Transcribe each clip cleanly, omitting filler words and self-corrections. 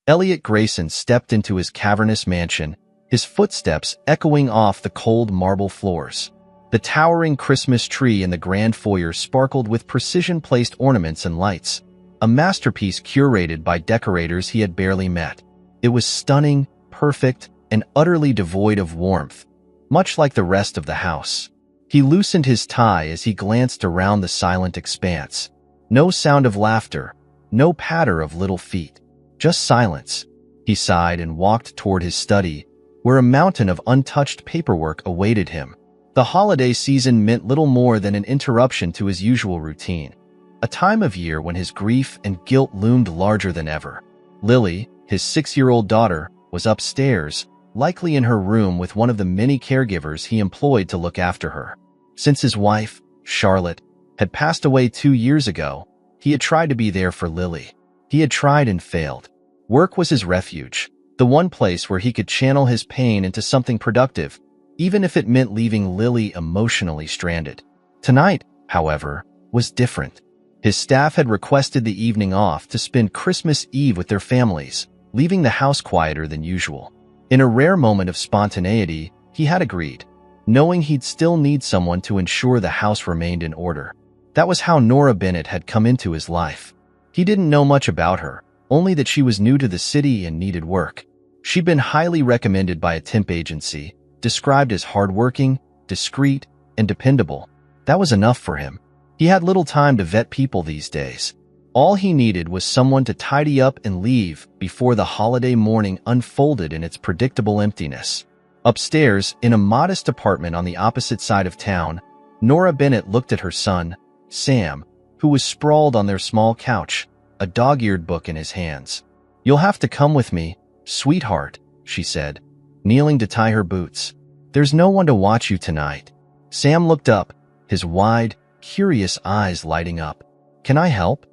Elliot Grayson stepped into his cavernous mansion, his footsteps echoing off the cold marble floors. The towering Christmas tree in the grand foyer sparkled with precision-placed ornaments and lights, a masterpiece curated by decorators he had barely met. It was stunning, perfect, and utterly devoid of warmth, much like the rest of the house. He loosened his tie as he glanced around the silent expanse. No sound of laughter, no patter of little feet, just silence. He sighed and walked toward his study, where a mountain of untouched paperwork awaited him. The holiday season meant little more than an interruption to his usual routine, a time of year when his grief and guilt loomed larger than ever. Lily, his 6-year-old daughter, was upstairs, likely in her room with one of the many caregivers he employed to look after her. Since his wife, Charlotte, had passed away 2 years ago, he had tried to be there for Lily. He had tried and failed. Work was his refuge, the one place where he could channel his pain into something productive, even if it meant leaving Lily emotionally stranded. Tonight, however, was different. His staff had requested the evening off to spend Christmas Eve with their families, leaving the house quieter than usual. In a rare moment of spontaneity, he had agreed, knowing he'd still need someone to ensure the house remained in order. That was how Nora Bennett had come into his life. He didn't know much about her, only that she was new to the city and needed work. She'd been highly recommended by a temp agency, described as hardworking, discreet, and dependable. That was enough for him. He had little time to vet people these days. All he needed was someone to tidy up and leave before the holiday morning unfolded in its predictable emptiness. Upstairs, in a modest apartment on the opposite side of town, Nora Bennett looked at her son, Sam, who was sprawled on their small couch, a dog-eared book in his hands. "You'll have to come with me, sweetheart," she said, kneeling to tie her boots. "There's no one to watch you tonight." Sam looked up, his wide, curious eyes lighting up. "Can I help?"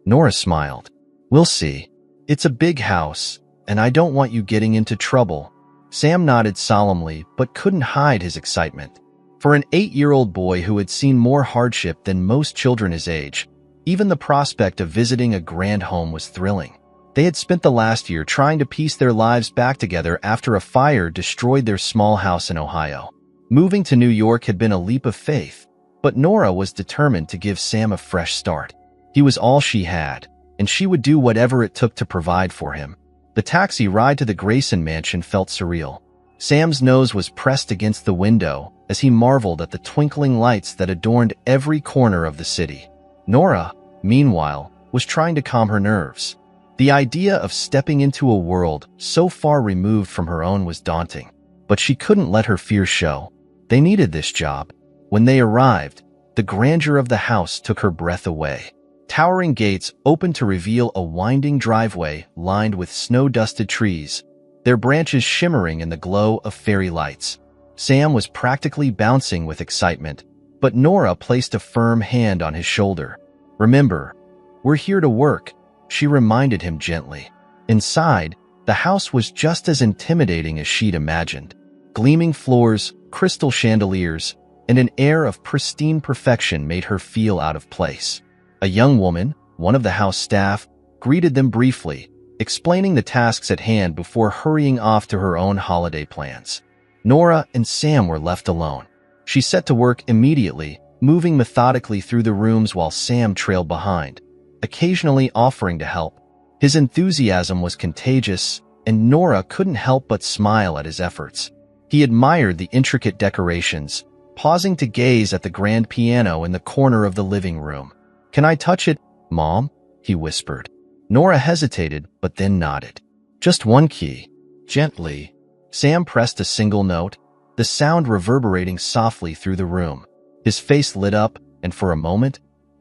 Nora smiled. "We'll see. It's a big house, and I don't want you getting into trouble." Sam nodded solemnly, but couldn't hide his excitement. For an 8-year-old boy who had seen more hardship than most children his age, even the prospect of visiting a grand home was thrilling. They had spent the last year trying to piece their lives back together after a fire destroyed their small house in Ohio. Moving to New York had been a leap of faith, but Nora was determined to give Sam a fresh start. He was all she had, and she would do whatever it took to provide for him. The taxi ride to the Grayson mansion felt surreal. Sam's nose was pressed against the window as he marveled at the twinkling lights that adorned every corner of the city. Nora, meanwhile, was trying to calm her nerves. The idea of stepping into a world so far removed from her own was daunting, but she couldn't let her fears show. They needed this job. When they arrived, the grandeur of the house took her breath away. Towering gates opened to reveal a winding driveway lined with snow-dusted trees, their branches shimmering in the glow of fairy lights. Sam was practically bouncing with excitement, but Nora placed a firm hand on his shoulder. "Remember, we're here to work," she reminded him gently. Inside, the house was just as intimidating as she'd imagined. Gleaming floors, crystal chandeliers, and an air of pristine perfection made her feel out of place. A young woman, one of the house staff, greeted them briefly, explaining the tasks at hand before hurrying off to her own holiday plans. Nora and Sam were left alone. She set to work immediately, moving methodically through the rooms while Sam trailed behind, occasionally offering to help. His enthusiasm was contagious, and Nora couldn't help but smile at his efforts. He admired the intricate decorations, pausing to gaze at the grand piano in the corner of the living room. "Can I touch it, Mom?" he whispered. Nora hesitated, but then nodded. "Just one key." Gently, Sam pressed a single note, the sound reverberating softly through the room. His face lit up, and for a moment,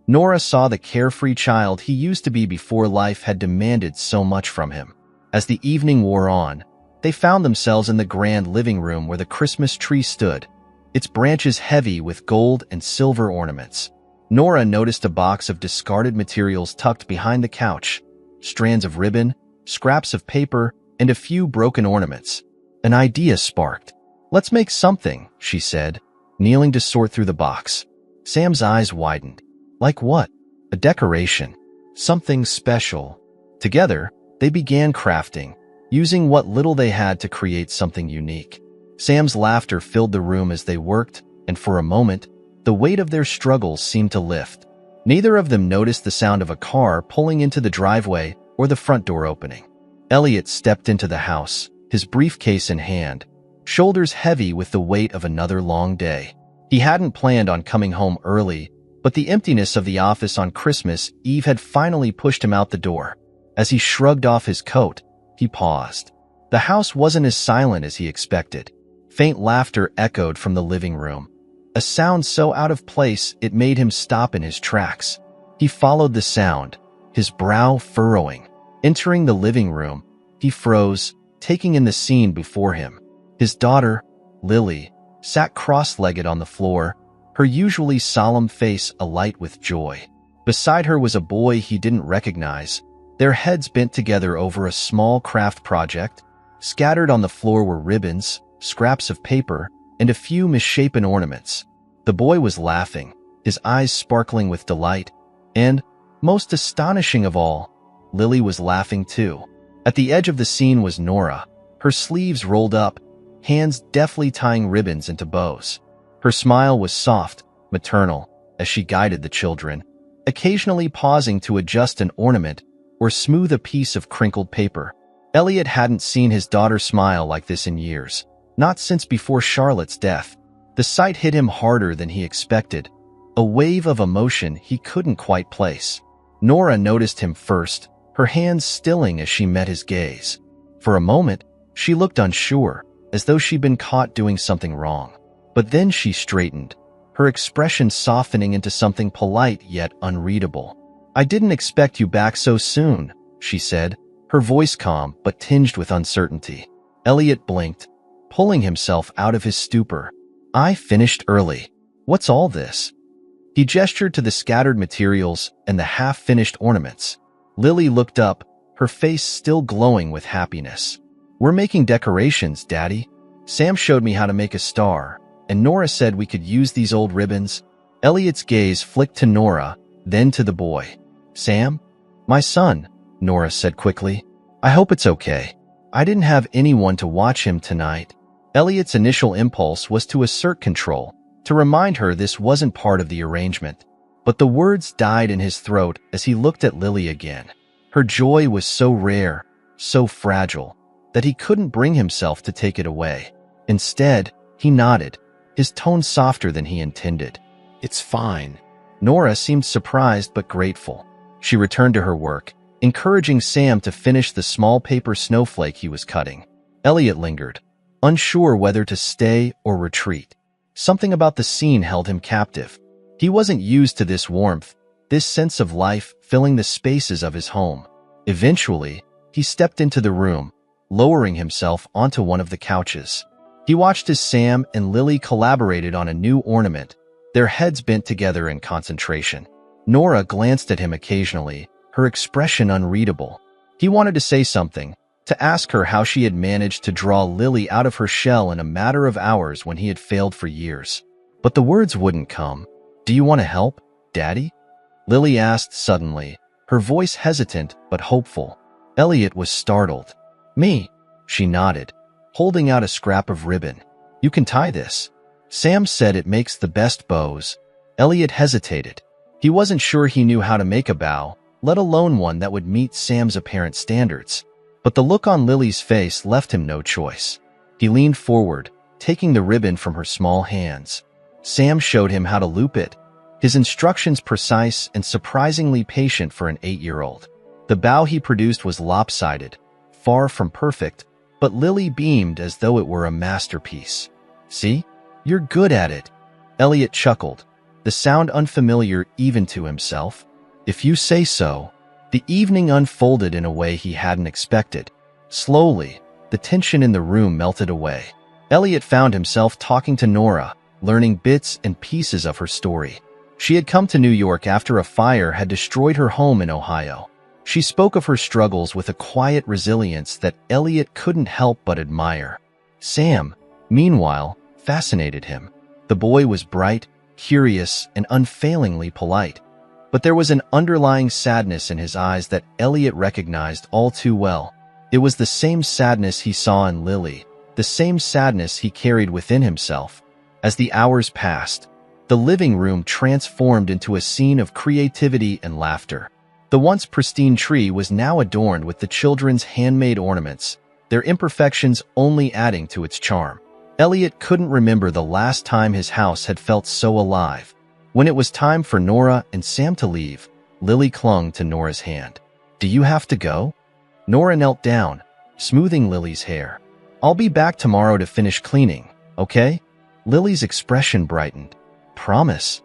Nora saw the carefree child he used to be before life had demanded so much from him. As the evening wore on, they found themselves in the grand living room where the Christmas tree stood, its branches heavy with gold and silver ornaments. Nora noticed a box of discarded materials tucked behind the couch, strands of ribbon, scraps of paper, and a few broken ornaments. An idea sparked. "Let's make something," she said, kneeling to sort through the box. Sam's eyes widened. "Like what?" "A decoration. Something special." Together, They began crafting, using what little they had to create something unique. Sam's laughter filled the room as they worked, and for a moment, the weight of their struggles seemed to lift. Neither of them noticed the sound of a car pulling into the driveway or the front door opening. Elliot stepped into the house, his briefcase in hand, shoulders heavy with the weight of another long day. He hadn't planned on coming home early, but the emptiness of the office on Christmas Eve had finally pushed him out the door. As he shrugged off his coat, he paused. The house wasn't as silent as he expected. Faint laughter echoed from the living room, a sound so out of place it made him stop in his tracks. He followed the sound, his brow furrowing. Entering the living room, he froze, taking in the scene before him. His daughter, Lily, sat cross-legged on the floor, her usually solemn face alight with joy. Beside her was a boy he didn't recognize, their heads bent together over a small craft project. Scattered on the floor were ribbons, scraps of paper, and a few misshapen ornaments. The boy was laughing, his eyes sparkling with delight, and, most astonishing of all, Lily was laughing too. At the edge of the scene was Nora, her sleeves rolled up, hands deftly tying ribbons into bows. Her smile was soft, maternal, as she guided the children, occasionally pausing to adjust an ornament or smooth a piece of crinkled paper. Elliot hadn't seen his daughter smile like this in years, not since before Charlotte's death. The sight hit him harder than he expected, a wave of emotion he couldn't quite place. Nora noticed him first, her hands stilling as she met his gaze. For a moment, she looked unsure, as though she'd been caught doing something wrong. But then she straightened, her expression softening into something polite yet unreadable. "I didn't expect you back so soon," she said, her voice calm but tinged with uncertainty. Elliot blinked, pulling himself out of his stupor. "I finished early. What's all this?" He gestured to the scattered materials and the half-finished ornaments. Lily looked up, her face still glowing with happiness. "We're making decorations, Daddy. Sam showed me how to make a star, and Nora said we could use these old ribbons." Elliot's gaze flicked to Nora, then to the boy. "Sam? My son," Nora said quickly. "I hope it's okay. I didn't have anyone to watch him tonight." Elliot's initial impulse was to assert control, to remind her this wasn't part of the arrangement. But the words died in his throat as he looked at Lily again. Her joy was so rare, so fragile, that he couldn't bring himself to take it away. Instead, he nodded, his tone softer than he intended. "It's fine." Nora seemed surprised but grateful. She returned to her work, encouraging Sam to finish the small paper snowflake he was cutting. Elliot lingered, unsure whether to stay or retreat. Something about the scene held him captive. He wasn't used to this warmth, this sense of life filling the spaces of his home. Eventually, he stepped into the room, lowering himself onto one of the couches. He watched as Sam and Lily collaborated on a new ornament, their heads bent together in concentration. Nora glanced at him occasionally, her expression unreadable. He wanted to say something, to ask her how she had managed to draw Lily out of her shell in a matter of hours when he had failed for years. But the words wouldn't come. "Do you want to help, Daddy?" Lily asked suddenly, her voice hesitant but hopeful. Elliot was startled. "Me?" She nodded, holding out a scrap of ribbon. "You can tie this. Sam said it makes the best bows." Elliot hesitated. He wasn't sure he knew how to make a bow, let alone one that would meet Sam's apparent standards. But the look on Lily's face left him no choice. He leaned forward, taking the ribbon from her small hands. Sam showed him how to loop it, his instructions precise and surprisingly patient for an 8-year-old. The bow he produced was lopsided, far from perfect, but Lily beamed as though it were a masterpiece. "See? You're good at it." Elliot chuckled, the sound unfamiliar even to himself. "If you say so." The evening unfolded in a way he hadn't expected. Slowly, the tension in the room melted away. Elliot found himself talking to Nora, learning bits and pieces of her story. She had come to New York after a fire had destroyed her home in Ohio. She spoke of her struggles with a quiet resilience that Elliot couldn't help but admire. Sam, meanwhile, fascinated him. The boy was bright, curious, and unfailingly polite. But there was an underlying sadness in his eyes that Elliot recognized all too well. It was the same sadness he saw in Lily, the same sadness he carried within himself. As the hours passed, the living room transformed into a scene of creativity and laughter. The once pristine tree was now adorned with the children's handmade ornaments, their imperfections only adding to its charm. Elliot couldn't remember the last time his house had felt so alive. When it was time for Nora and Sam to leave, Lily clung to Nora's hand. "Do you have to go?" Nora knelt down, smoothing Lily's hair. "I'll be back tomorrow to finish cleaning, okay?" Lily's expression brightened. "Promise."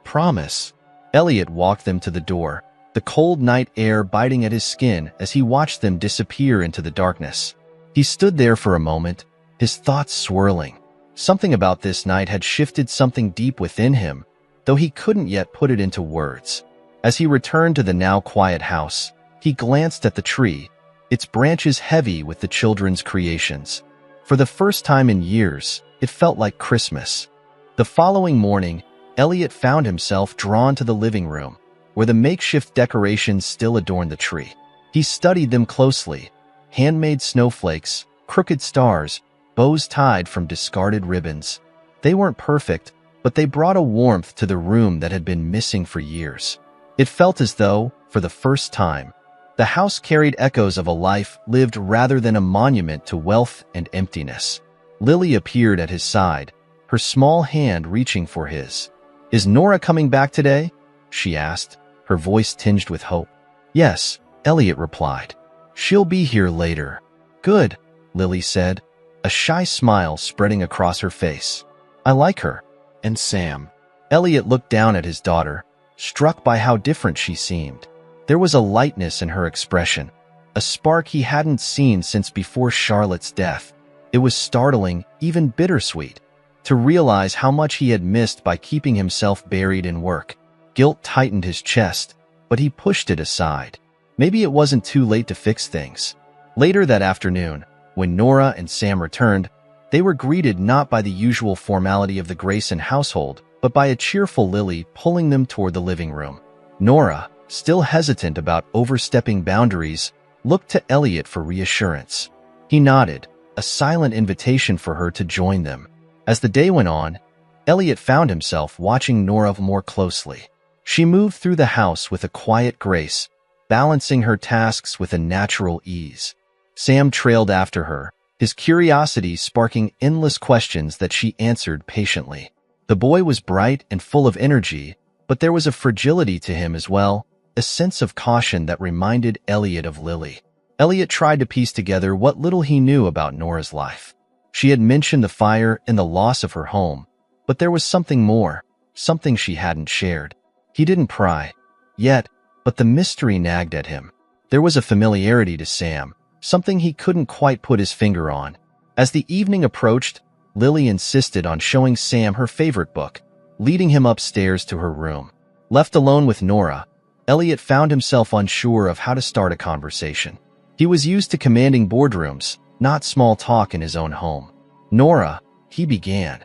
"Promise." Elliot walked them to the door, the cold night air biting at his skin as he watched them disappear into the darkness. He stood there for a moment, his thoughts swirling. Something about this night had shifted something deep within him, though he couldn't yet put it into words. As he returned to the now quiet house, he glanced at the tree, its branches heavy with the children's creations. For the first time in years, it felt like Christmas. The following morning, Elliot found himself drawn to the living room, where the makeshift decorations still adorned the tree. He studied them closely: handmade snowflakes, crooked stars, bows tied from discarded ribbons. They weren't perfect, but they brought a warmth to the room that had been missing for years. It felt as though, for the first time, the house carried echoes of a life lived rather than a monument to wealth and emptiness. Lily appeared at his side, her small hand reaching for his. "Is Nora coming back today?" she asked, her voice tinged with hope. "Yes," Elliot replied. "She'll be here later." "Good," Lily said, a shy smile spreading across her face. "I like her." "And Sam?" Elliot looked down at his daughter, struck by how different she seemed. There was a lightness in her expression, a spark he hadn't seen since before Charlotte's death. It was startling, even bittersweet, to realize how much he had missed by keeping himself buried in work. Guilt tightened his chest, but he pushed it aside. Maybe it wasn't too late to fix things. Later that afternoon, when Nora and Sam returned, they were greeted not by the usual formality of the Grayson household, but by a cheerful Lily pulling them toward the living room. Nora, still hesitant about overstepping boundaries, looked to Elliot for reassurance. He nodded, a silent invitation for her to join them. As the day went on, Elliot found himself watching Nora more closely. She moved through the house with a quiet grace, balancing her tasks with a natural ease. Sam trailed after her, his curiosity sparking endless questions that she answered patiently. The boy was bright and full of energy, but there was a fragility to him as well, a sense of caution that reminded Elliot of Lily. Elliot tried to piece together what little he knew about Nora's life. She had mentioned the fire and the loss of her home, but there was something more, something she hadn't shared. He didn't pry yet, but the mystery nagged at him. There was a familiarity to Sam, something he couldn't quite put his finger on. As the evening approached, Lily insisted on showing Sam her favorite book, leading him upstairs to her room. Left alone with Nora, Elliot found himself unsure of how to start a conversation. He was used to commanding boardrooms, not small talk in his own home. "Nora," he began,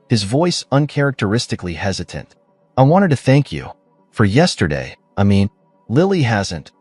his voice uncharacteristically hesitant. "I wanted to thank you for yesterday. Lily hasn't.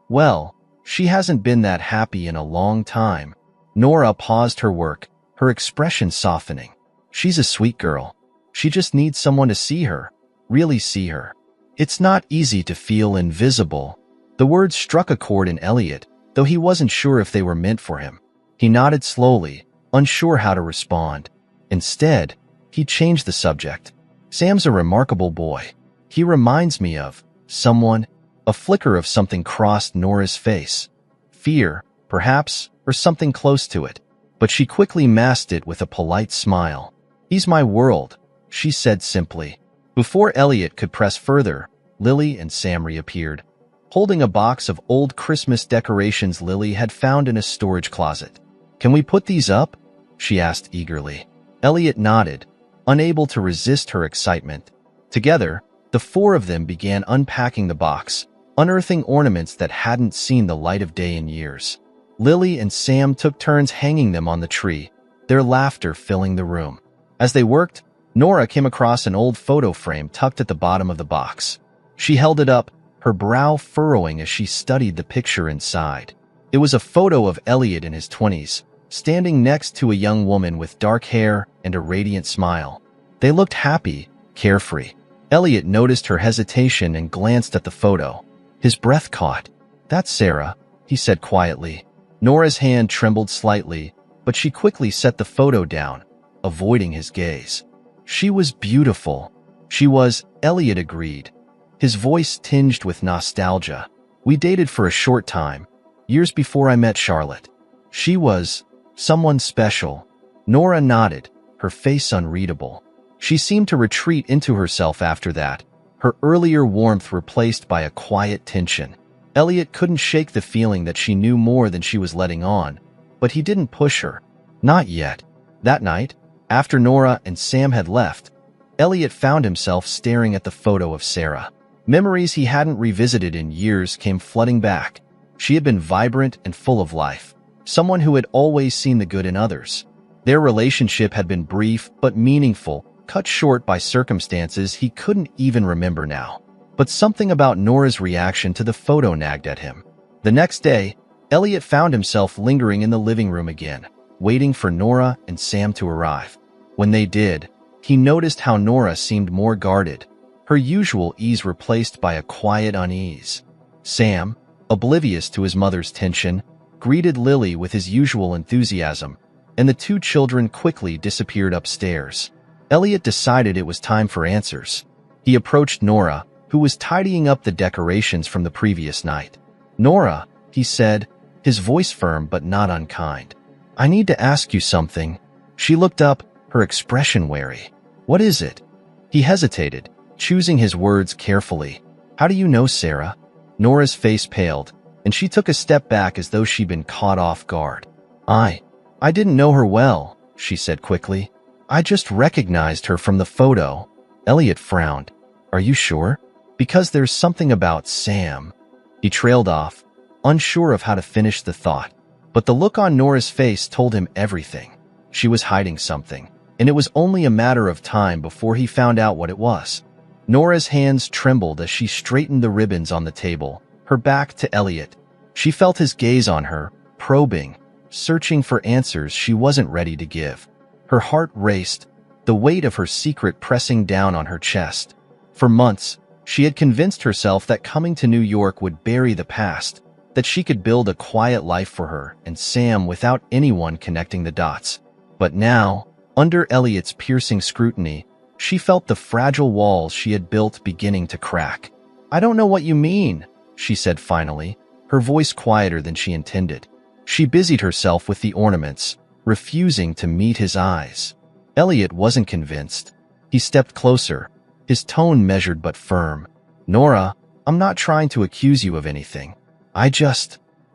Well, she hasn't been that happy in a long time." Nora paused her work, her expression softening. "She's a sweet girl. She just needs someone to see her, really see her. It's not easy to feel invisible." The words struck a chord in Elliot, though he wasn't sure if they were meant for him. He nodded slowly, unsure how to respond. Instead, he changed the subject. "Sam's a remarkable boy. He reminds me of someone." A flicker of something crossed Nora's face. Fear, perhaps, or something close to it. But she quickly masked it with a polite smile. "He's my world," she said simply. Before Elliot could press further, Lily and Sam reappeared, holding a box of old Christmas decorations Lily had found in a storage closet. "Can we put these up?" she asked eagerly. Elliot nodded, unable to resist her excitement. Together, the four of them began unpacking the box, unearthing ornaments that hadn't seen the light of day in years. Lily and Sam took turns hanging them on the tree, their laughter filling the room. As they worked, Nora came across an old photo frame tucked at the bottom of the box. She held it up, her brow furrowing as she studied the picture inside. It was a photo of Elliot in his 20s, standing next to a young woman with dark hair and a radiant smile. They looked happy, carefree. Elliot noticed her hesitation and glanced at the photo. His breath caught. "That's Sarah," he said quietly. Nora's hand trembled slightly, but she quickly set the photo down, avoiding his gaze. "She was beautiful." "She was," Elliot agreed, his voice tinged with nostalgia. "We dated for a short time, years before I met Charlotte. She was someone special." Nora nodded, her face unreadable. She seemed to retreat into herself after that, her earlier warmth replaced by a quiet tension. Elliot couldn't shake the feeling that she knew more than she was letting on, but he didn't push her. Not yet. That night, after Nora and Sam had left, Elliot found himself staring at the photo of Sarah. Memories he hadn't revisited in years came flooding back. She had been vibrant and full of life, someone who had always seen the good in others. Their relationship had been brief but meaningful, cut short by circumstances he couldn't even remember now. But something about Nora's reaction to the photo nagged at him. The next day, Elliot found himself lingering in the living room again, waiting for Nora and Sam to arrive. When they did, he noticed how Nora seemed more guarded, her usual ease replaced by a quiet unease. Sam, oblivious to his mother's tension, greeted Lily with his usual enthusiasm, and the two children quickly disappeared upstairs. Elliot decided it was time for answers. He approached Nora, who was tidying up the decorations from the previous night. "Nora," he said, his voice firm but not unkind. "I need to ask you something." She looked up, her expression wary. "What is it?" He hesitated, choosing his words carefully. "How do you know Sarah?" Nora's face paled, and she took a step back as though she'd been caught off guard. I didn't know her well," she said quickly. "I just recognized her from the photo." Elliot frowned. "Are you sure? Because there's something about Sam." He trailed off, unsure of how to finish the thought. But the look on Nora's face told him everything. She was hiding something, and it was only a matter of time before he found out what it was. Nora's hands trembled as she straightened the ribbons on the table, her back to Elliot. She felt his gaze on her, probing, searching for answers she wasn't ready to give. Her heart raced, the weight of her secret pressing down on her chest. For months, she had convinced herself that coming to New York would bury the past, that she could build a quiet life for her and Sam without anyone connecting the dots. But now, under Elliot's piercing scrutiny, she felt the fragile walls she had built beginning to crack. "I don't know what you mean," she said finally, her voice quieter than she intended. She busied herself with the ornaments, refusing to meet his eyes. Elliot wasn't convinced. He stepped closer, his tone measured but firm. "Nora, I'm not trying to accuse you of anything.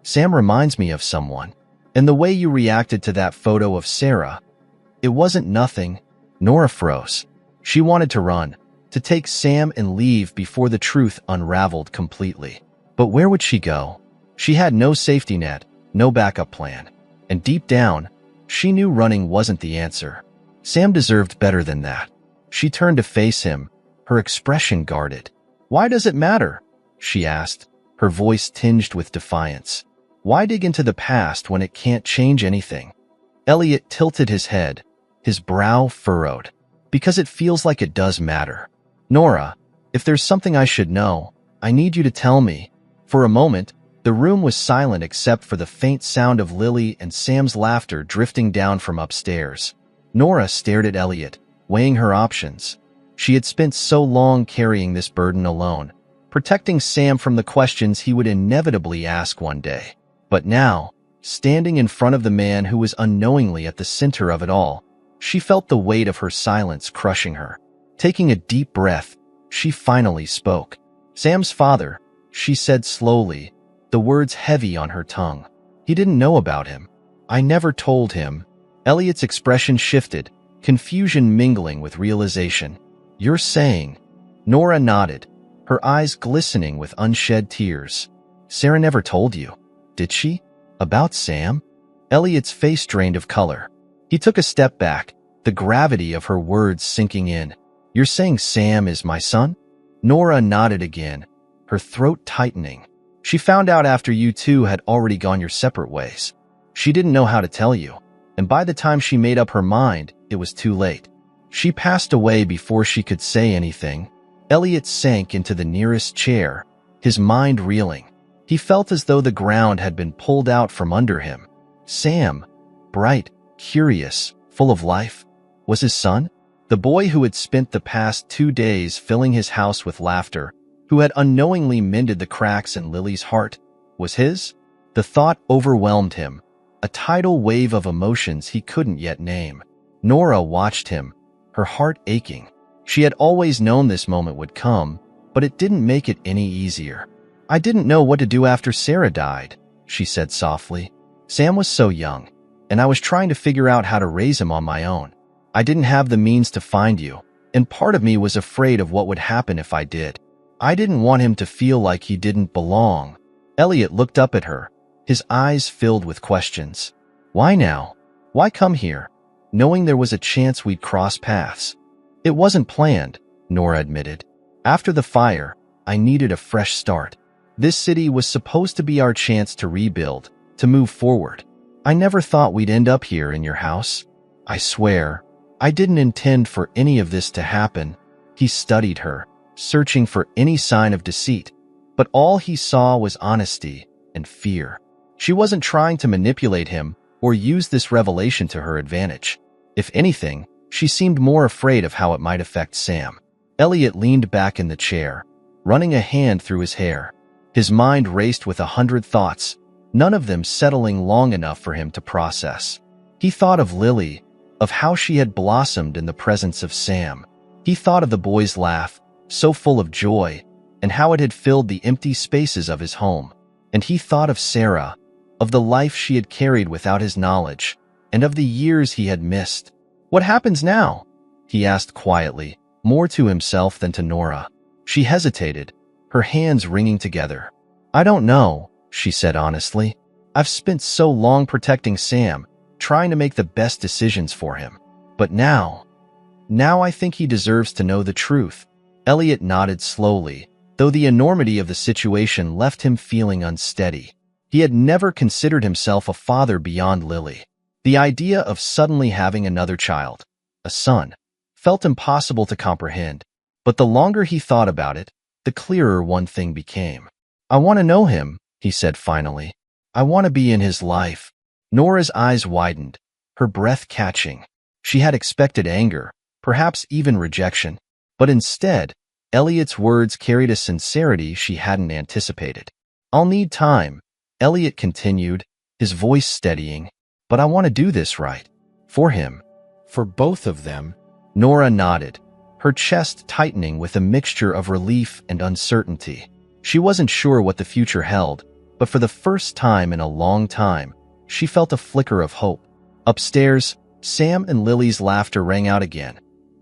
Sam reminds me of someone. And the way you reacted to that photo of Sarah, it wasn't nothing." Nora froze. She wanted to run, to take Sam and leave before the truth unraveled completely. But where would she go? She had no safety net, no backup plan. And deep down, she knew running wasn't the answer. Sam deserved better than that. She turned to face him, her expression guarded. "Why does it matter?" she asked, her voice tinged with defiance. "Why dig into the past when it can't change anything?" Elliot tilted his head, his brow furrowed. "Because it feels like it does matter. Nora, if there's something I should know, I need you to tell me." For a moment, the room was silent except for the faint sound of Lily and Sam's laughter drifting down from upstairs. Nora stared at Elliot, weighing her options. She had spent so long carrying this burden alone, protecting Sam from the questions he would inevitably ask one day. But now, standing in front of the man who was unknowingly at the center of it all, she felt the weight of her silence crushing her. Taking a deep breath, she finally spoke. "Sam's father," she said slowly, the words heavy on her tongue. "He didn't know about him. I never told him." Elliot's expression shifted, confusion mingling with realization. "You're saying—" Nora nodded, her eyes glistening with unshed tears. "Sarah never told you, did she? About Sam?" Elliot's face drained of color. He took a step back, the gravity of her words sinking in. "You're saying Sam is my son?" Nora nodded again, her throat tightening. She found out after you two had already gone your separate ways. She didn't know how to tell you, and by the time she made up her mind, it was too late. She passed away before she could say anything. Elliot sank into the nearest chair, his mind reeling. He felt as though the ground had been pulled out from under him. Sam, bright, curious, full of life, was his son? The boy who had spent the past 2 days filling his house with laughter, who had unknowingly mended the cracks in Lily's heart, was his? The thought overwhelmed him, a tidal wave of emotions he couldn't yet name. Nora watched him, her heart aching. She had always known this moment would come, but it didn't make it any easier. I didn't know what to do after Sarah died, she said softly. Sam was so young, and I was trying to figure out how to raise him on my own. I didn't have the means to find you, and part of me was afraid of what would happen if I did. I didn't want him to feel like he didn't belong. Elliot looked up at her, his eyes filled with questions. Why now? Why come here, knowing there was a chance we'd cross paths? It wasn't planned, Nora admitted. After the fire, I needed a fresh start. This city was supposed to be our chance to rebuild, to move forward. I never thought we'd end up here in your house. I swear, I didn't intend for any of this to happen. He studied her, searching for any sign of deceit, but all he saw was honesty and fear. She wasn't trying to manipulate him or use this revelation to her advantage. If anything, she seemed more afraid of how it might affect Sam. Elliot leaned back in the chair, running a hand through his hair. His mind raced with 100 thoughts, none of them settling long enough for him to process. He thought of Lily, of how she had blossomed in the presence of Sam. He thought of the boy's laugh, so full of joy, and how it had filled the empty spaces of his home. And he thought of Sarah, of the life she had carried without his knowledge, and of the years he had missed. What happens now? He asked quietly, more to himself than to Nora. She hesitated, her hands wringing together. I don't know, she said honestly. I've spent so long protecting Sam, trying to make the best decisions for him. But now I think he deserves to know the truth. Elliot nodded slowly, though the enormity of the situation left him feeling unsteady. He had never considered himself a father beyond Lily. The idea of suddenly having another child, a son, felt impossible to comprehend. But the longer he thought about it, the clearer one thing became. I want to know him, he said finally. I want to be in his life. Nora's eyes widened, her breath catching. She had expected anger, perhaps even rejection. But instead, Elliot's words carried a sincerity she hadn't anticipated. I'll need time, Elliot continued, his voice steadying. But I want to do this right. For him. For both of them. Nora nodded, her chest tightening with a mixture of relief and uncertainty. She wasn't sure what the future held, but for the first time in a long time, she felt a flicker of hope. Upstairs, Sam and Lily's laughter rang out again,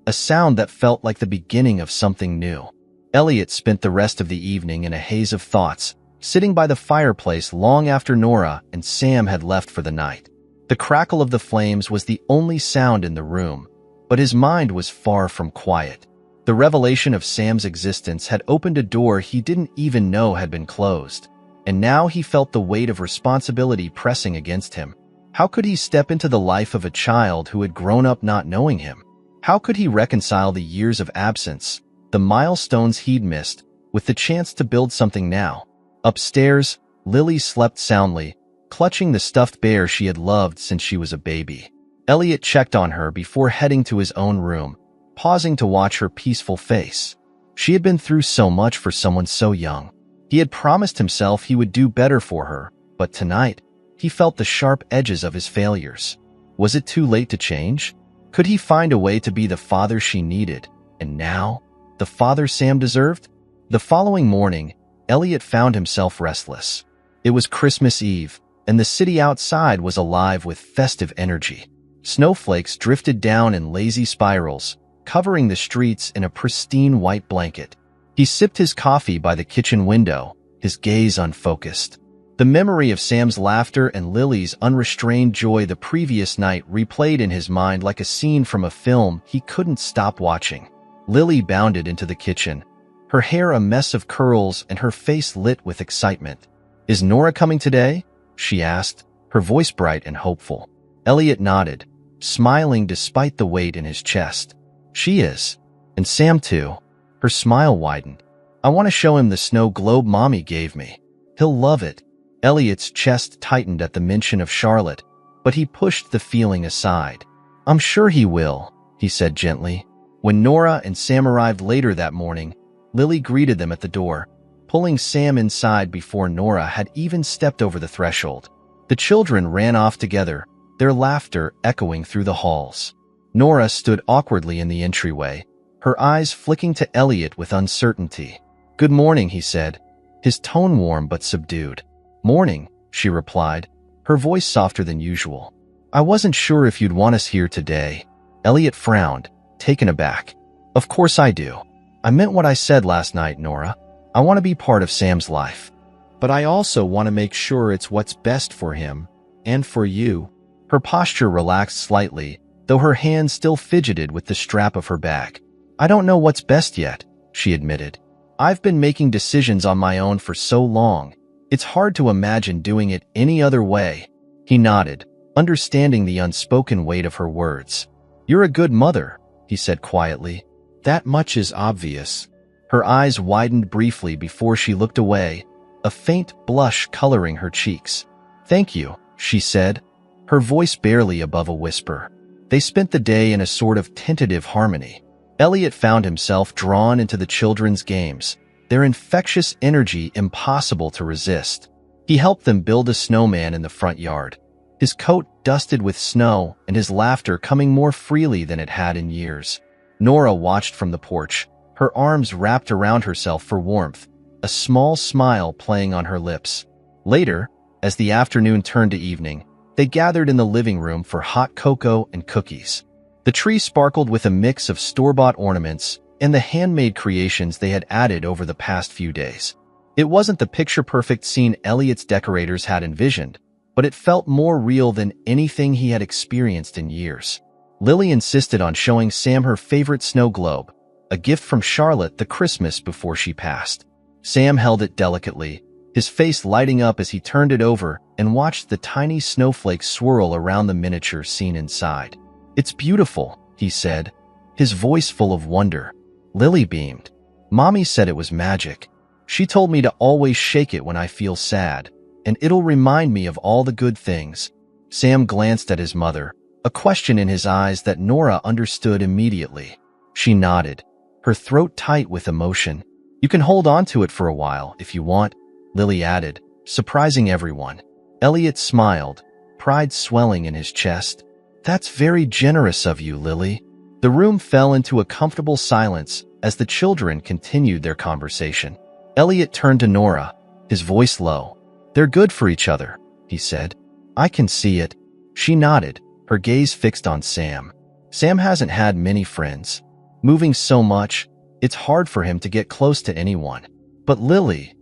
a sound that felt like the beginning of something new. Elliot spent the rest of the evening in a haze of thoughts, sitting by the fireplace long after Nora and Sam had left for the night. The crackle of the flames was the only sound in the room, but his mind was far from quiet. The revelation of Sam's existence had opened a door he didn't even know had been closed, and now he felt the weight of responsibility pressing against him. How could he step into the life of a child who had grown up not knowing him? How could he reconcile the years of absence, the milestones he'd missed, with the chance to build something now? Upstairs, Lily slept soundly, clutching the stuffed bear she had loved since she was a baby. Elliot checked on her before heading to his own room, pausing to watch her peaceful face. She had been through so much for someone so young. He had promised himself he would do better for her, but tonight, he felt the sharp edges of his failures. Was it too late to change? Could he find a way to be the father she needed, and now, the father Sam deserved? The following morning, Elliot found himself restless. It was Christmas Eve, and the city outside was alive with festive energy. Snowflakes drifted down in lazy spirals, covering the streets in a pristine white blanket. He sipped his coffee by the kitchen window, his gaze unfocused. The memory of Sam's laughter and Lily's unrestrained joy the previous night replayed in his mind like a scene from a film he couldn't stop watching. Lily bounded into the kitchen, her hair a mess of curls and her face lit with excitement. "Is Nora coming today?" she asked, her voice bright and hopeful. Elliot nodded, smiling despite the weight in his chest. "She is. And Sam too." Her smile widened. "I want to show him the snow globe Mommy gave me. He'll love it." Elliot's chest tightened at the mention of Charlotte, but he pushed the feeling aside. "I'm sure he will," he said gently. When Nora and Sam arrived later that morning, Lily greeted them at the door, pulling Sam inside before Nora had even stepped over the threshold. The children ran off together, their laughter echoing through the halls. Nora stood awkwardly in the entryway, her eyes flicking to Elliot with uncertainty. "Good morning," he said, his tone warm but subdued. "Morning," she replied, her voice softer than usual. "I wasn't sure if you'd want us here today." Elliot frowned, taken aback. "Of course I do. I meant what I said last night, Nora. I want to be part of Sam's life. But I also want to make sure it's what's best for him, and for you." Her posture relaxed slightly, though her hand still fidgeted with the strap of her bag. "I don't know what's best yet," she admitted. "I've been making decisions on my own for so long. It's hard to imagine doing it any other way." He nodded, understanding the unspoken weight of her words. "You're a good mother," he said quietly. "That much is obvious." Her eyes widened briefly before she looked away, a faint blush coloring her cheeks. "Thank you," she said, her voice barely above a whisper. They spent the day in a sort of tentative harmony. Elliot found himself drawn into the children's games, their infectious energy impossible to resist. He helped them build a snowman in the front yard, his coat dusted with snow and his laughter coming more freely than it had in years. Nora watched from the porch, her arms wrapped around herself for warmth, a small smile playing on her lips. Later, as the afternoon turned to evening, they gathered in the living room for hot cocoa and cookies. The tree sparkled with a mix of store-bought ornaments and the handmade creations they had added over the past few days. It wasn't the picture-perfect scene Elliot's decorators had envisioned, but it felt more real than anything he had experienced in years. Lily insisted on showing Sam her favorite snow globe, a gift from Charlotte the Christmas before she passed. Sam held it delicately, his face lighting up as he turned it over and watched the tiny snowflakes swirl around the miniature scene inside. "It's beautiful," he said, his voice full of wonder. Lily beamed. "Mommy said it was magic. She told me to always shake it when I feel sad, and it'll remind me of all the good things." Sam glanced at his mother, a question in his eyes that Nora understood immediately. She nodded, her throat tight with emotion. "You can hold on to it for a while, if you want," Lily added, surprising everyone. Elliot smiled, pride swelling in his chest. "That's very generous of you, Lily." The room fell into a comfortable silence as the children continued their conversation. Elliot turned to Nora, his voice low. "They're good for each other," he said. "I can see it." She nodded, her gaze fixed on Sam. "Sam hasn't had many friends. Moving so much, it's hard for him to get close to anyone. But Lily,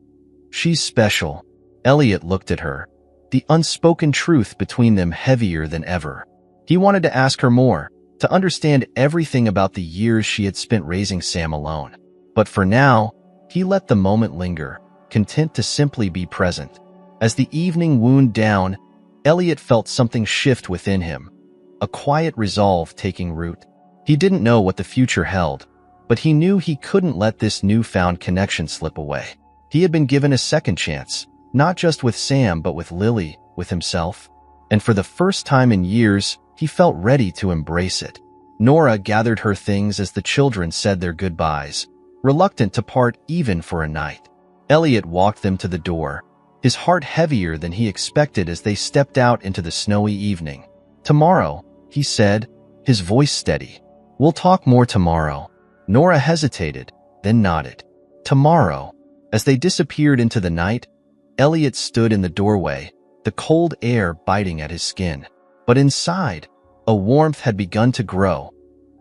she's special." Elliot looked at her, the unspoken truth between them heavier than ever. He wanted to ask her more, to understand everything about the years she had spent raising Sam alone. But for now, he let the moment linger, content to simply be present. As the evening wound down, Elliot felt something shift within him, a quiet resolve taking root. He didn't know what the future held, but he knew he couldn't let this newfound connection slip away. He had been given a second chance, not just with Sam but with Lily, with himself. And for the first time in years, he felt ready to embrace it. Nora gathered her things as the children said their goodbyes, reluctant to part even for a night. Elliot walked them to the door, his heart heavier than he expected as they stepped out into the snowy evening. "Tomorrow," he said, his voice steady. "We'll talk more tomorrow." Nora hesitated, then nodded. "Tomorrow." As they disappeared into the night, Elliot stood in the doorway, the cold air biting at his skin. But inside, a warmth had begun to grow,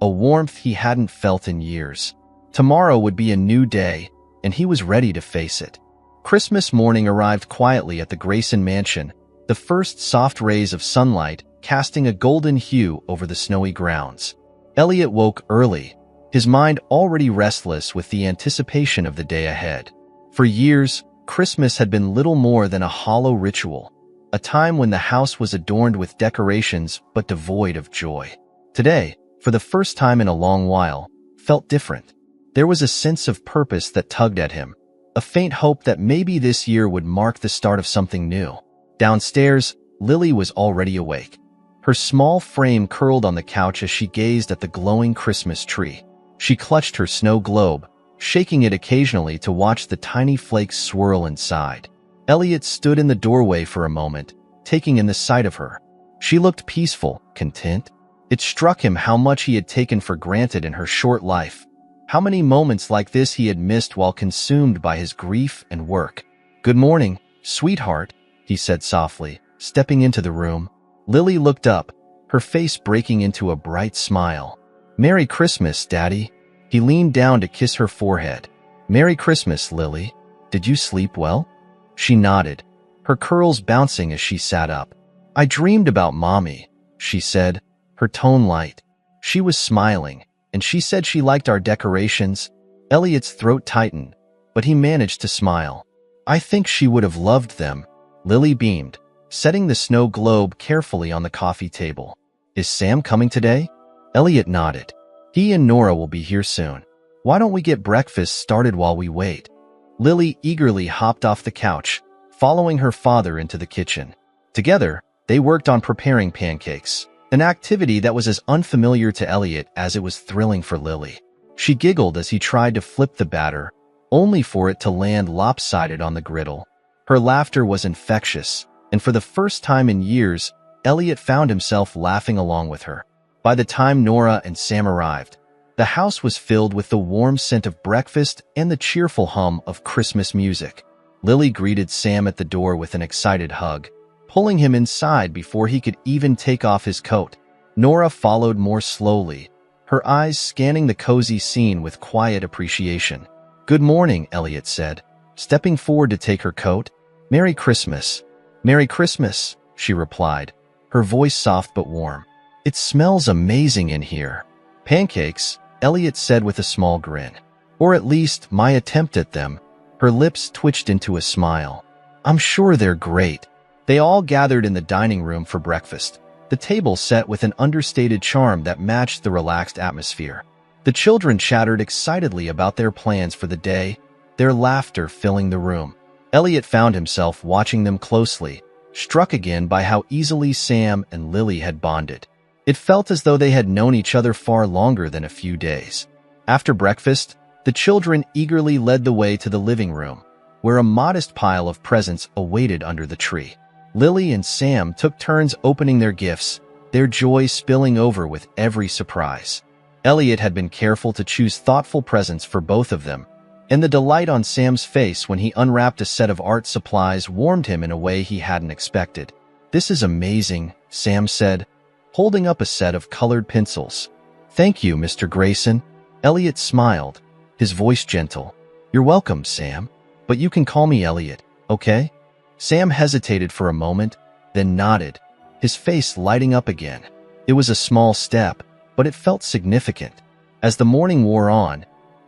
a warmth he hadn't felt in years. Tomorrow would be a new day, and he was ready to face it. Christmas morning arrived quietly at the Grayson mansion, the first soft rays of sunlight casting a golden hue over the snowy grounds. Elliot woke early, his mind already restless with the anticipation of the day ahead. For years, Christmas had been little more than a hollow ritual, a time when the house was adorned with decorations but devoid of joy. Today, for the first time in a long while, felt different. There was a sense of purpose that tugged at him, a faint hope that maybe this year would mark the start of something new. Downstairs, Lily was already awake. Her small frame curled on the couch as she gazed at the glowing Christmas tree. She clutched her snow globe, shaking it occasionally to watch the tiny flakes swirl inside. Elliot stood in the doorway for a moment, taking in the sight of her. She looked peaceful, content. It struck him how much he had taken for granted in her short life. How many moments like this he had missed while consumed by his grief and work. "Good morning, sweetheart," he said softly, stepping into the room. Lily looked up, her face breaking into a bright smile. "Merry Christmas, Daddy." He leaned down to kiss her forehead. "Merry Christmas, Lily. Did you sleep well?" She nodded, her curls bouncing as she sat up. "I dreamed about Mommy," she said, her tone light. She was smiling, and she said she liked our decorations. Elliot's throat tightened, but he managed to smile. "I think she would have loved them," Lily beamed, setting the snow globe carefully on the coffee table. "Is Sam coming today?" Elliot nodded. "He and Nora will be here soon. Why don't we get breakfast started while we wait?" Lily eagerly hopped off the couch, following her father into the kitchen. Together, they worked on preparing pancakes, an activity that was as unfamiliar to Elliot as it was thrilling for Lily. She giggled as he tried to flip the batter, only for it to land lopsided on the griddle. Her laughter was infectious, and for the first time in years, Elliot found himself laughing along with her. By the time Nora and Sam arrived, the house was filled with the warm scent of breakfast and the cheerful hum of Christmas music. Lily greeted Sam at the door with an excited hug, pulling him inside before he could even take off his coat. Nora followed more slowly, her eyes scanning the cozy scene with quiet appreciation. "Good morning," Elliot said, stepping forward to take her coat. "Merry Christmas." "Merry Christmas," she replied, her voice soft but warm. "It smells amazing in here." "Pancakes," Elliot said with a small grin. "Or at least, my attempt at them." Her lips twitched into a smile. "I'm sure they're great." They all gathered in the dining room for breakfast, the table set with an understated charm that matched the relaxed atmosphere. The children chattered excitedly about their plans for the day, their laughter filling the room. Elliot found himself watching them closely, struck again by how easily Sam and Lily had bonded. It felt as though they had known each other far longer than a few days. After breakfast, the children eagerly led the way to the living room, where a modest pile of presents awaited under the tree. Lily and Sam took turns opening their gifts, their joy spilling over with every surprise. Elliot had been careful to choose thoughtful presents for both of them, and the delight on Sam's face when he unwrapped a set of art supplies warmed him in a way he hadn't expected. "This is amazing," Sam said, holding up a set of colored pencils. "Thank you, Mr. Grayson." Elliot smiled, his voice gentle. "You're welcome, Sam. But you can call me Elliot, okay?" Sam hesitated for a moment, then nodded, his face lighting up again. It was a small step, but it felt significant. As the morning wore on,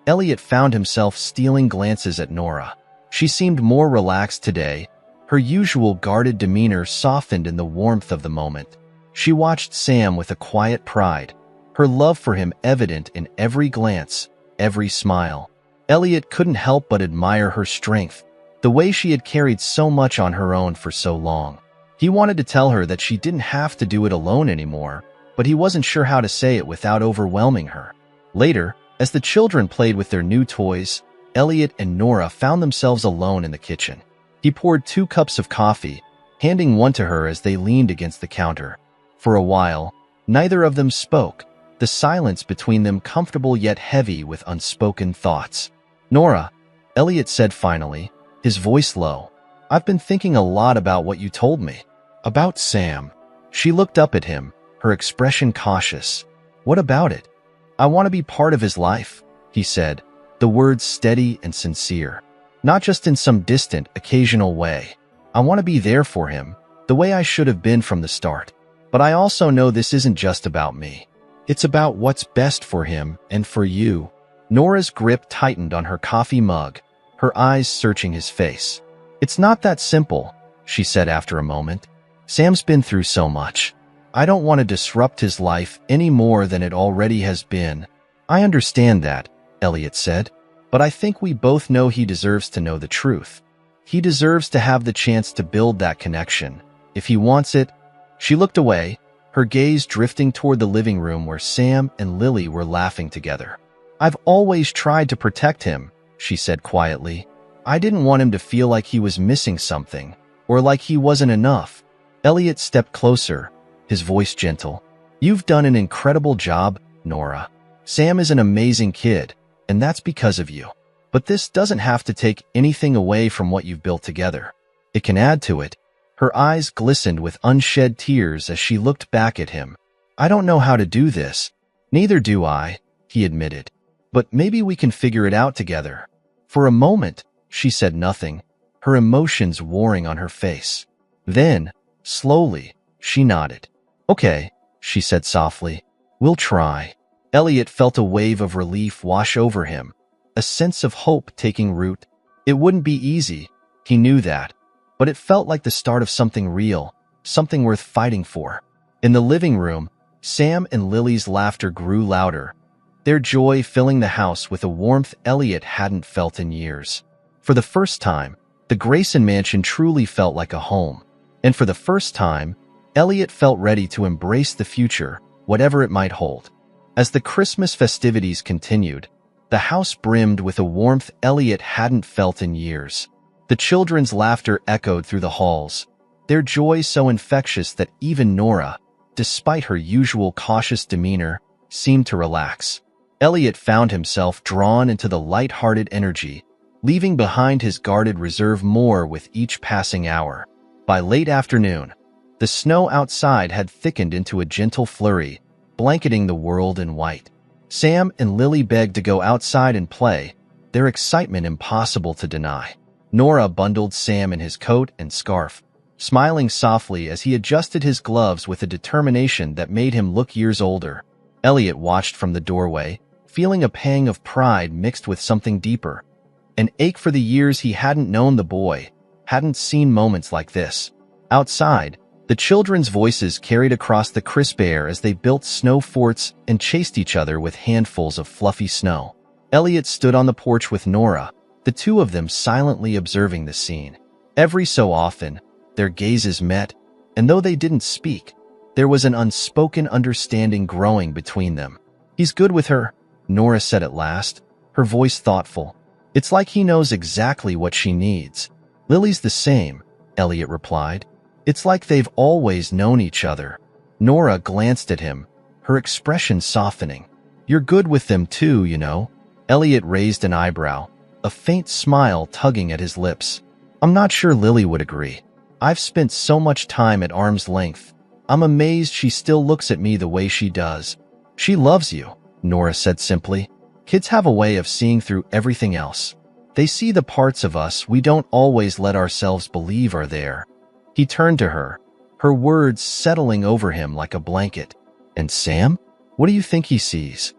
Elliot found himself stealing glances at Nora. She seemed more relaxed today, her usual guarded demeanor softened in the warmth of the moment. She watched Sam with a quiet pride, her love for him evident in every glance, every smile. Elliot couldn't help but admire her strength, the way she had carried so much on her own for so long. He wanted to tell her that she didn't have to do it alone anymore, but he wasn't sure how to say it without overwhelming her. Later, as the children played with their new toys, Elliot and Nora found themselves alone in the kitchen. He poured 2 cups of coffee, handing one to her as they leaned against the counter. For a while, neither of them spoke, the silence between them comfortable yet heavy with unspoken thoughts. "Nora," Elliot said finally, his voice low, "I've been thinking a lot about what you told me." "About Sam?" She looked up at him, her expression cautious. "What about it?" "I want to be part of his life," he said, the words steady and sincere. "Not just in some distant, occasional way. I want to be there for him, the way I should have been from the start. But I also know this isn't just about me. It's about what's best for him and for you. Nora's grip tightened on her coffee mug, her eyes searching his face. It's not that simple, she said after a moment. Sam's been through so much. I don't want to disrupt his life any more than it already has been. I understand that, Elliot said, but I think we both know he deserves to know the truth. He deserves to have the chance to build that connection. If he wants it. She looked away, her gaze drifting toward the living room where Sam and Lily were laughing together. I've always tried to protect him, she said quietly. I didn't want him to feel like he was missing something, or like he wasn't enough. Elliot stepped closer, his voice gentle. You've done an incredible job, Nora. Sam is an amazing kid, and that's because of you. But this doesn't have to take anything away from what you've built together. It can add to it. Her eyes glistened with unshed tears as she looked back at him. I don't know how to do this. Neither do I, he admitted. But maybe we can figure it out together. For a moment, she said nothing, her emotions warring on her face. Then, slowly, she nodded. Okay, she said softly. We'll try. Elliot felt a wave of relief wash over him, a sense of hope taking root. It wouldn't be easy, he knew that. But it felt like the start of something real, something worth fighting for. In the living room, Sam and Lily's laughter grew louder, their joy filling the house with a warmth Elliot hadn't felt in years. For the first time, the Grayson mansion truly felt like a home. And for the first time, Elliot felt ready to embrace the future, whatever it might hold. As the Christmas festivities continued, the house brimmed with a warmth Elliot hadn't felt in years. The children's laughter echoed through the halls, their joy so infectious that even Nora, despite her usual cautious demeanor, seemed to relax. Elliot found himself drawn into the light-hearted energy, leaving behind his guarded reserve more with each passing hour. By late afternoon, the snow outside had thickened into a gentle flurry, blanketing the world in white. Sam and Lily begged to go outside and play, their excitement impossible to deny. Nora bundled Sam in his coat and scarf, smiling softly as he adjusted his gloves with a determination that made him look years older. Elliot watched from the doorway, feeling a pang of pride mixed with something deeper. An ache for the years he hadn't known the boy, hadn't seen moments like this. Outside, the children's voices carried across the crisp air as they built snow forts and chased each other with handfuls of fluffy snow. Elliot stood on the porch with Nora, the two of them silently observing the scene. Every so often, their gazes met, and though they didn't speak, there was an unspoken understanding growing between them. He's good with her, Nora said at last, her voice thoughtful. It's like he knows exactly what she needs. Lily's the same, Elliot replied. It's like they've always known each other. Nora glanced at him, her expression softening. You're good with them too, you know. Elliot raised an eyebrow, a faint smile tugging at his lips. I'm not sure Lily would agree. I've spent so much time at arm's length. I'm amazed she still looks at me the way she does. She loves you, Nora said simply. Kids have a way of seeing through everything else. They see the parts of us we don't always let ourselves believe are there. He turned to her, her words settling over him like a blanket. And Sam? What do you think he sees?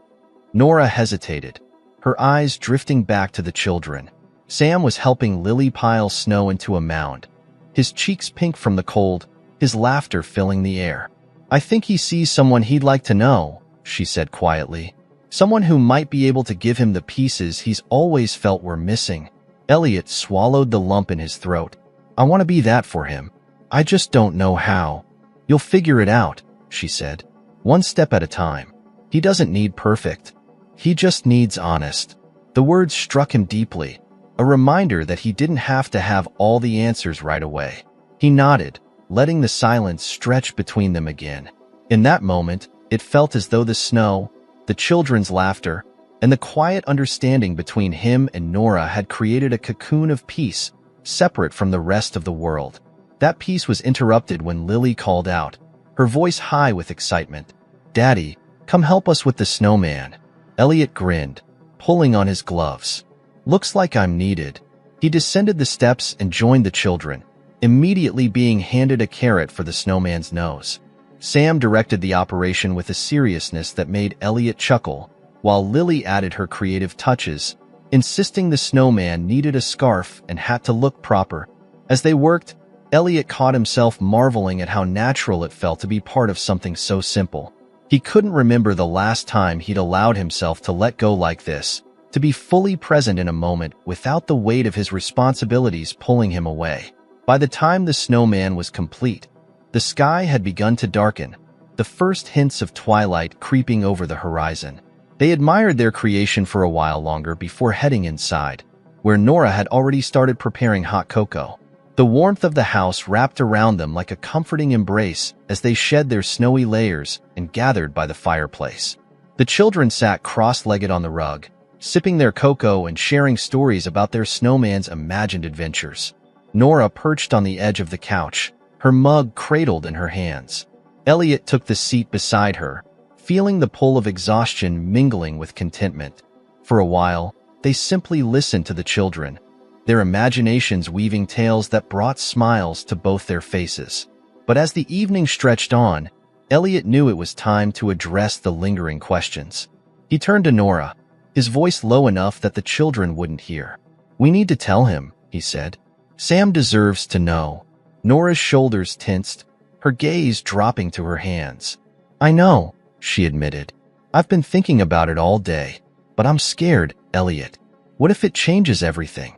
Nora hesitated, her eyes drifting back to the children. Sam was helping Lily pile snow into a mound, his cheeks pink from the cold, his laughter filling the air. I think he sees someone he'd like to know, she said quietly. Someone who might be able to give him the pieces he's always felt were missing. Elliot swallowed the lump in his throat. I want to be that for him. I just don't know how. You'll figure it out, she said. One step at a time. He doesn't need perfect. He just needs honest. The words struck him deeply, a reminder that he didn't have to have all the answers right away. He nodded, letting the silence stretch between them again. In that moment, it felt as though the snow, the children's laughter, and the quiet understanding between him and Nora had created a cocoon of peace, separate from the rest of the world. That peace was interrupted when Lily called out, her voice high with excitement. Daddy, come help us with the snowman. Elliot grinned, pulling on his gloves. Looks like I'm needed. He descended the steps and joined the children, immediately being handed a carrot for the snowman's nose. Sam directed the operation with a seriousness that made Elliot chuckle, while Lily added her creative touches, insisting the snowman needed a scarf and hat to look proper. As they worked, Elliot caught himself marveling at how natural it felt to be part of something so simple. He couldn't remember the last time he'd allowed himself to let go like this, to be fully present in a moment without the weight of his responsibilities pulling him away. By the time the snowman was complete, the sky had begun to darken, the first hints of twilight creeping over the horizon. They admired their creation for a while longer before heading inside, where Nora had already started preparing hot cocoa. The warmth of the house wrapped around them like a comforting embrace as they shed their snowy layers and gathered by the fireplace. The children sat cross-legged on the rug, sipping their cocoa and sharing stories about their snowman's imagined adventures. Nora perched on the edge of the couch, her mug cradled in her hands. Elliot took the seat beside her, feeling the pull of exhaustion mingling with contentment. For a while, they simply listened to the children, their imaginations weaving tales that brought smiles to both their faces. But as the evening stretched on, Elliot knew it was time to address the lingering questions. He turned to Nora, his voice low enough that the children wouldn't hear. "We need to tell him," he said. "Sam deserves to know." Nora's shoulders tensed, her gaze dropping to her hands. "I know," she admitted. "I've been thinking about it all day. But I'm scared, Elliot. What if it changes everything?"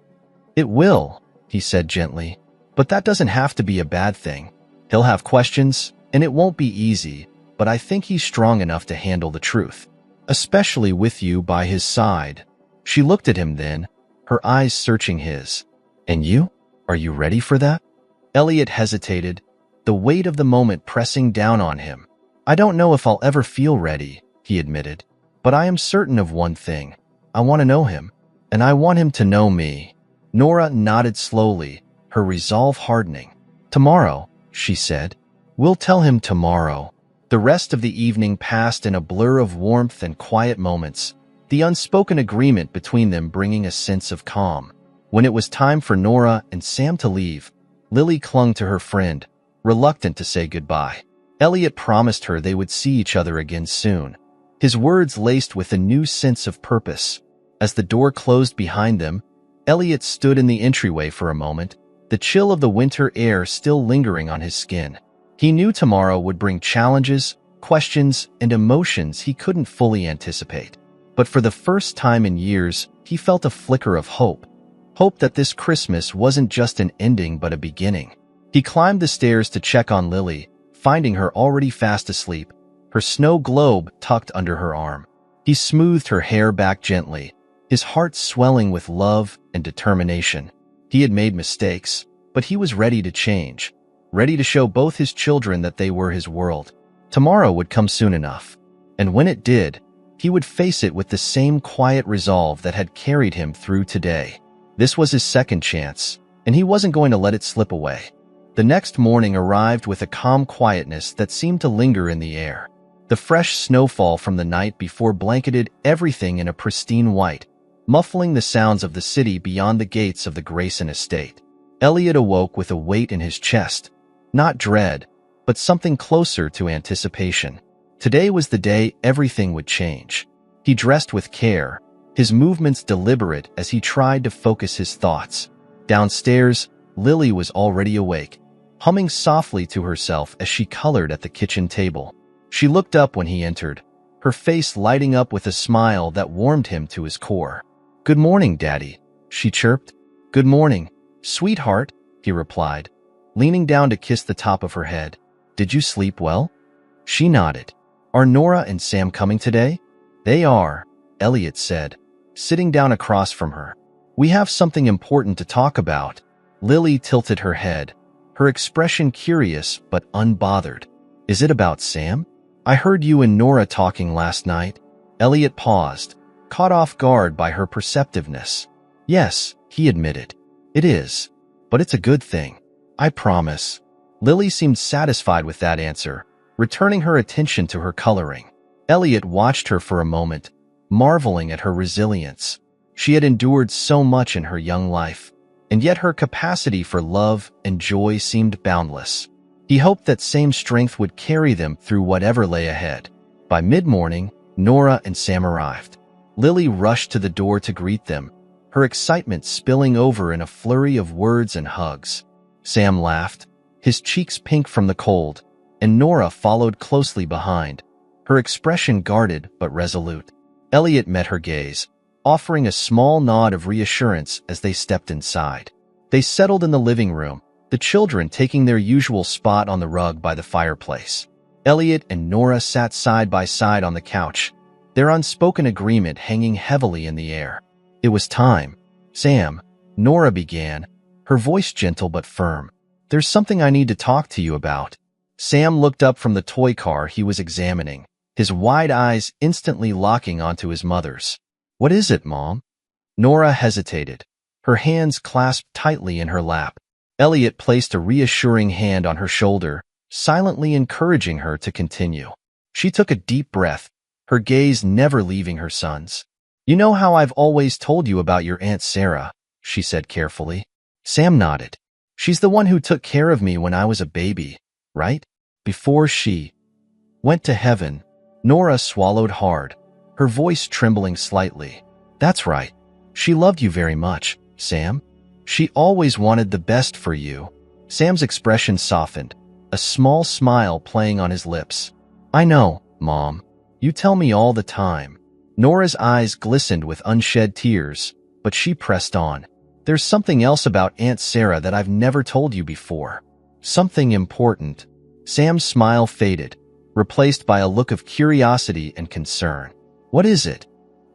"It will," he said gently. "But that doesn't have to be a bad thing. He'll have questions, and it won't be easy, but I think he's strong enough to handle the truth. Especially with you by his side." She looked at him then, her eyes searching his. "And you? Are you ready for that?" Elliot hesitated, the weight of the moment pressing down on him. "I don't know if I'll ever feel ready," he admitted. "But I am certain of one thing. I want to know him, and I want him to know me." Nora nodded slowly, her resolve hardening. "Tomorrow," she said. "We'll tell him tomorrow." The rest of the evening passed in a blur of warmth and quiet moments, the unspoken agreement between them bringing a sense of calm. When it was time for Nora and Sam to leave, Lily clung to her friend, reluctant to say goodbye. Elliot promised her they would see each other again soon, his words laced with a new sense of purpose. As the door closed behind them, Elliot stood in the entryway for a moment, the chill of the winter air still lingering on his skin. He knew tomorrow would bring challenges, questions, and emotions he couldn't fully anticipate. But for the first time in years, he felt a flicker of hope. Hope that this Christmas wasn't just an ending but a beginning. He climbed the stairs to check on Lily, finding her already fast asleep, her snow globe tucked under her arm. He smoothed her hair back gently, his heart swelling with love and determination. He had made mistakes, but he was ready to change, ready to show both his children that they were his world. Tomorrow would come soon enough, and when it did, he would face it with the same quiet resolve that had carried him through today. This was his second chance, and he wasn't going to let it slip away. The next morning arrived with a calm quietness that seemed to linger in the air. The fresh snowfall from the night before blanketed everything in a pristine white, muffling the sounds of the city beyond the gates of the Grayson estate. Elliot awoke with a weight in his chest, not dread, but something closer to anticipation. Today was the day everything would change. He dressed with care, his movements deliberate as he tried to focus his thoughts. Downstairs, Lily was already awake, humming softly to herself as she colored at the kitchen table. She looked up when he entered, her face lighting up with a smile that warmed him to his core. "Good morning, Daddy," she chirped. "Good morning, sweetheart," he replied, leaning down to kiss the top of her head. "Did you sleep well?" She nodded. "Are Nora and Sam coming today?" "They are," Elliot said, sitting down across from her. "We have something important to talk about." Lily tilted her head, her expression curious but unbothered. "Is it about Sam? I heard you and Nora talking last night." Elliot paused, caught off guard by her perceptiveness. "Yes," he admitted. "It is. But it's a good thing. I promise." Lily seemed satisfied with that answer, returning her attention to her coloring. Elliot watched her for a moment, marveling at her resilience. She had endured so much in her young life, and yet her capacity for love and joy seemed boundless. He hoped that same strength would carry them through whatever lay ahead. By mid-morning, Nora and Sam arrived. Lily rushed to the door to greet them, her excitement spilling over in a flurry of words and hugs. Sam laughed, his cheeks pink from the cold, and Nora followed closely behind, her expression guarded but resolute. Elliot met her gaze, offering a small nod of reassurance as they stepped inside. They settled in the living room, the children taking their usual spot on the rug by the fireplace. Elliot and Nora sat side by side on the couch, their unspoken agreement hanging heavily in the air. It was time. Sam, Nora began, her voice gentle but firm. There's something I need to talk to you about. Sam looked up from the toy car he was examining, his wide eyes instantly locking onto his mother's. What is it, Mom? Nora hesitated, her hands clasped tightly in her lap. Elliot placed a reassuring hand on her shoulder, silently encouraging her to continue. She took a deep breath, her gaze never leaving her son's. You know how I've always told you about your Aunt Sarah, she said carefully. Sam nodded. She's the one who took care of me when I was a baby, right? Before she went to heaven. Nora swallowed hard, her voice trembling slightly. That's right. She loved you very much, Sam. She always wanted the best for you. Sam's expression softened, a small smile playing on his lips. I know, Mom. You tell me all the time. Nora's eyes glistened with unshed tears, but she pressed on. There's something else about Aunt Sarah that I've never told you before. Something important. Sam's smile faded, replaced by a look of curiosity and concern. What is it?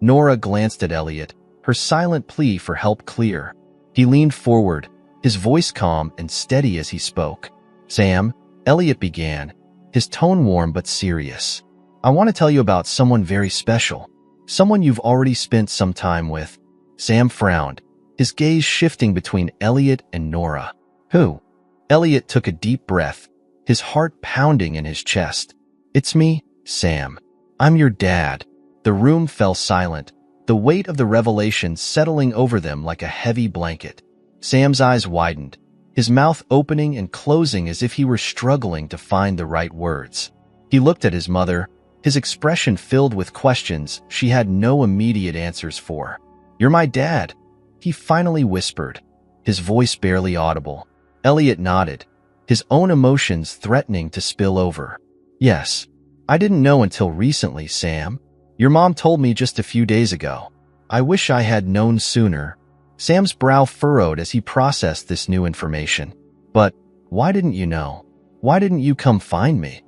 Nora glanced at Elliot, her silent plea for help clear. He leaned forward, his voice calm and steady as he spoke. Sam, Elliot began, his tone warm but serious. I want to tell you about someone very special. Someone you've already spent some time with. Sam frowned, his gaze shifting between Elliot and Nora. Who? Elliot took a deep breath, his heart pounding in his chest. It's me, Sam. I'm your dad. The room fell silent, the weight of the revelation settling over them like a heavy blanket. Sam's eyes widened, his mouth opening and closing as if he were struggling to find the right words. He looked at his mother, his expression filled with questions she had no immediate answers for. You're my dad, he finally whispered, his voice barely audible. Elliot nodded, his own emotions threatening to spill over. Yes. I didn't know until recently, Sam. Your mom told me just a few days ago. I wish I had known sooner. Sam's brow furrowed as he processed this new information. But why didn't you know? Why didn't you come find me?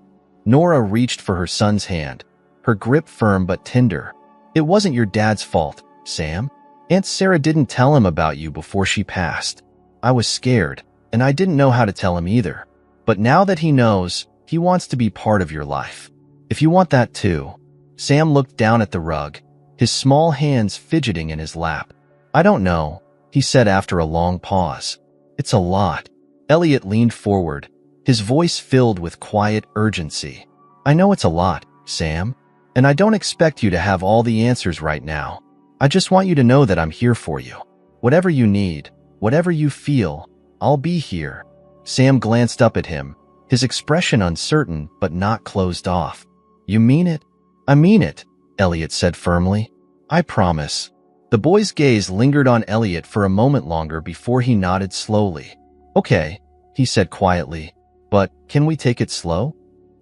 Nora reached for her son's hand, her grip firm but tender. It wasn't your dad's fault, Sam. Aunt Sarah didn't tell him about you before she passed. I was scared, and I didn't know how to tell him either. But now that he knows, he wants to be part of your life. If you want that too. Sam looked down at the rug, his small hands fidgeting in his lap. I don't know, he said after a long pause. It's a lot. Elliot leaned forward, his voice filled with quiet urgency. I know it's a lot, Sam, and I don't expect you to have all the answers right now. I just want you to know that I'm here for you. Whatever you need, whatever you feel, I'll be here. Sam glanced up at him, his expression uncertain but not closed off. You mean it? I mean it, Elliot said firmly. I promise. The boy's gaze lingered on Elliot for a moment longer before he nodded slowly. Okay, he said quietly, but can we take it slow?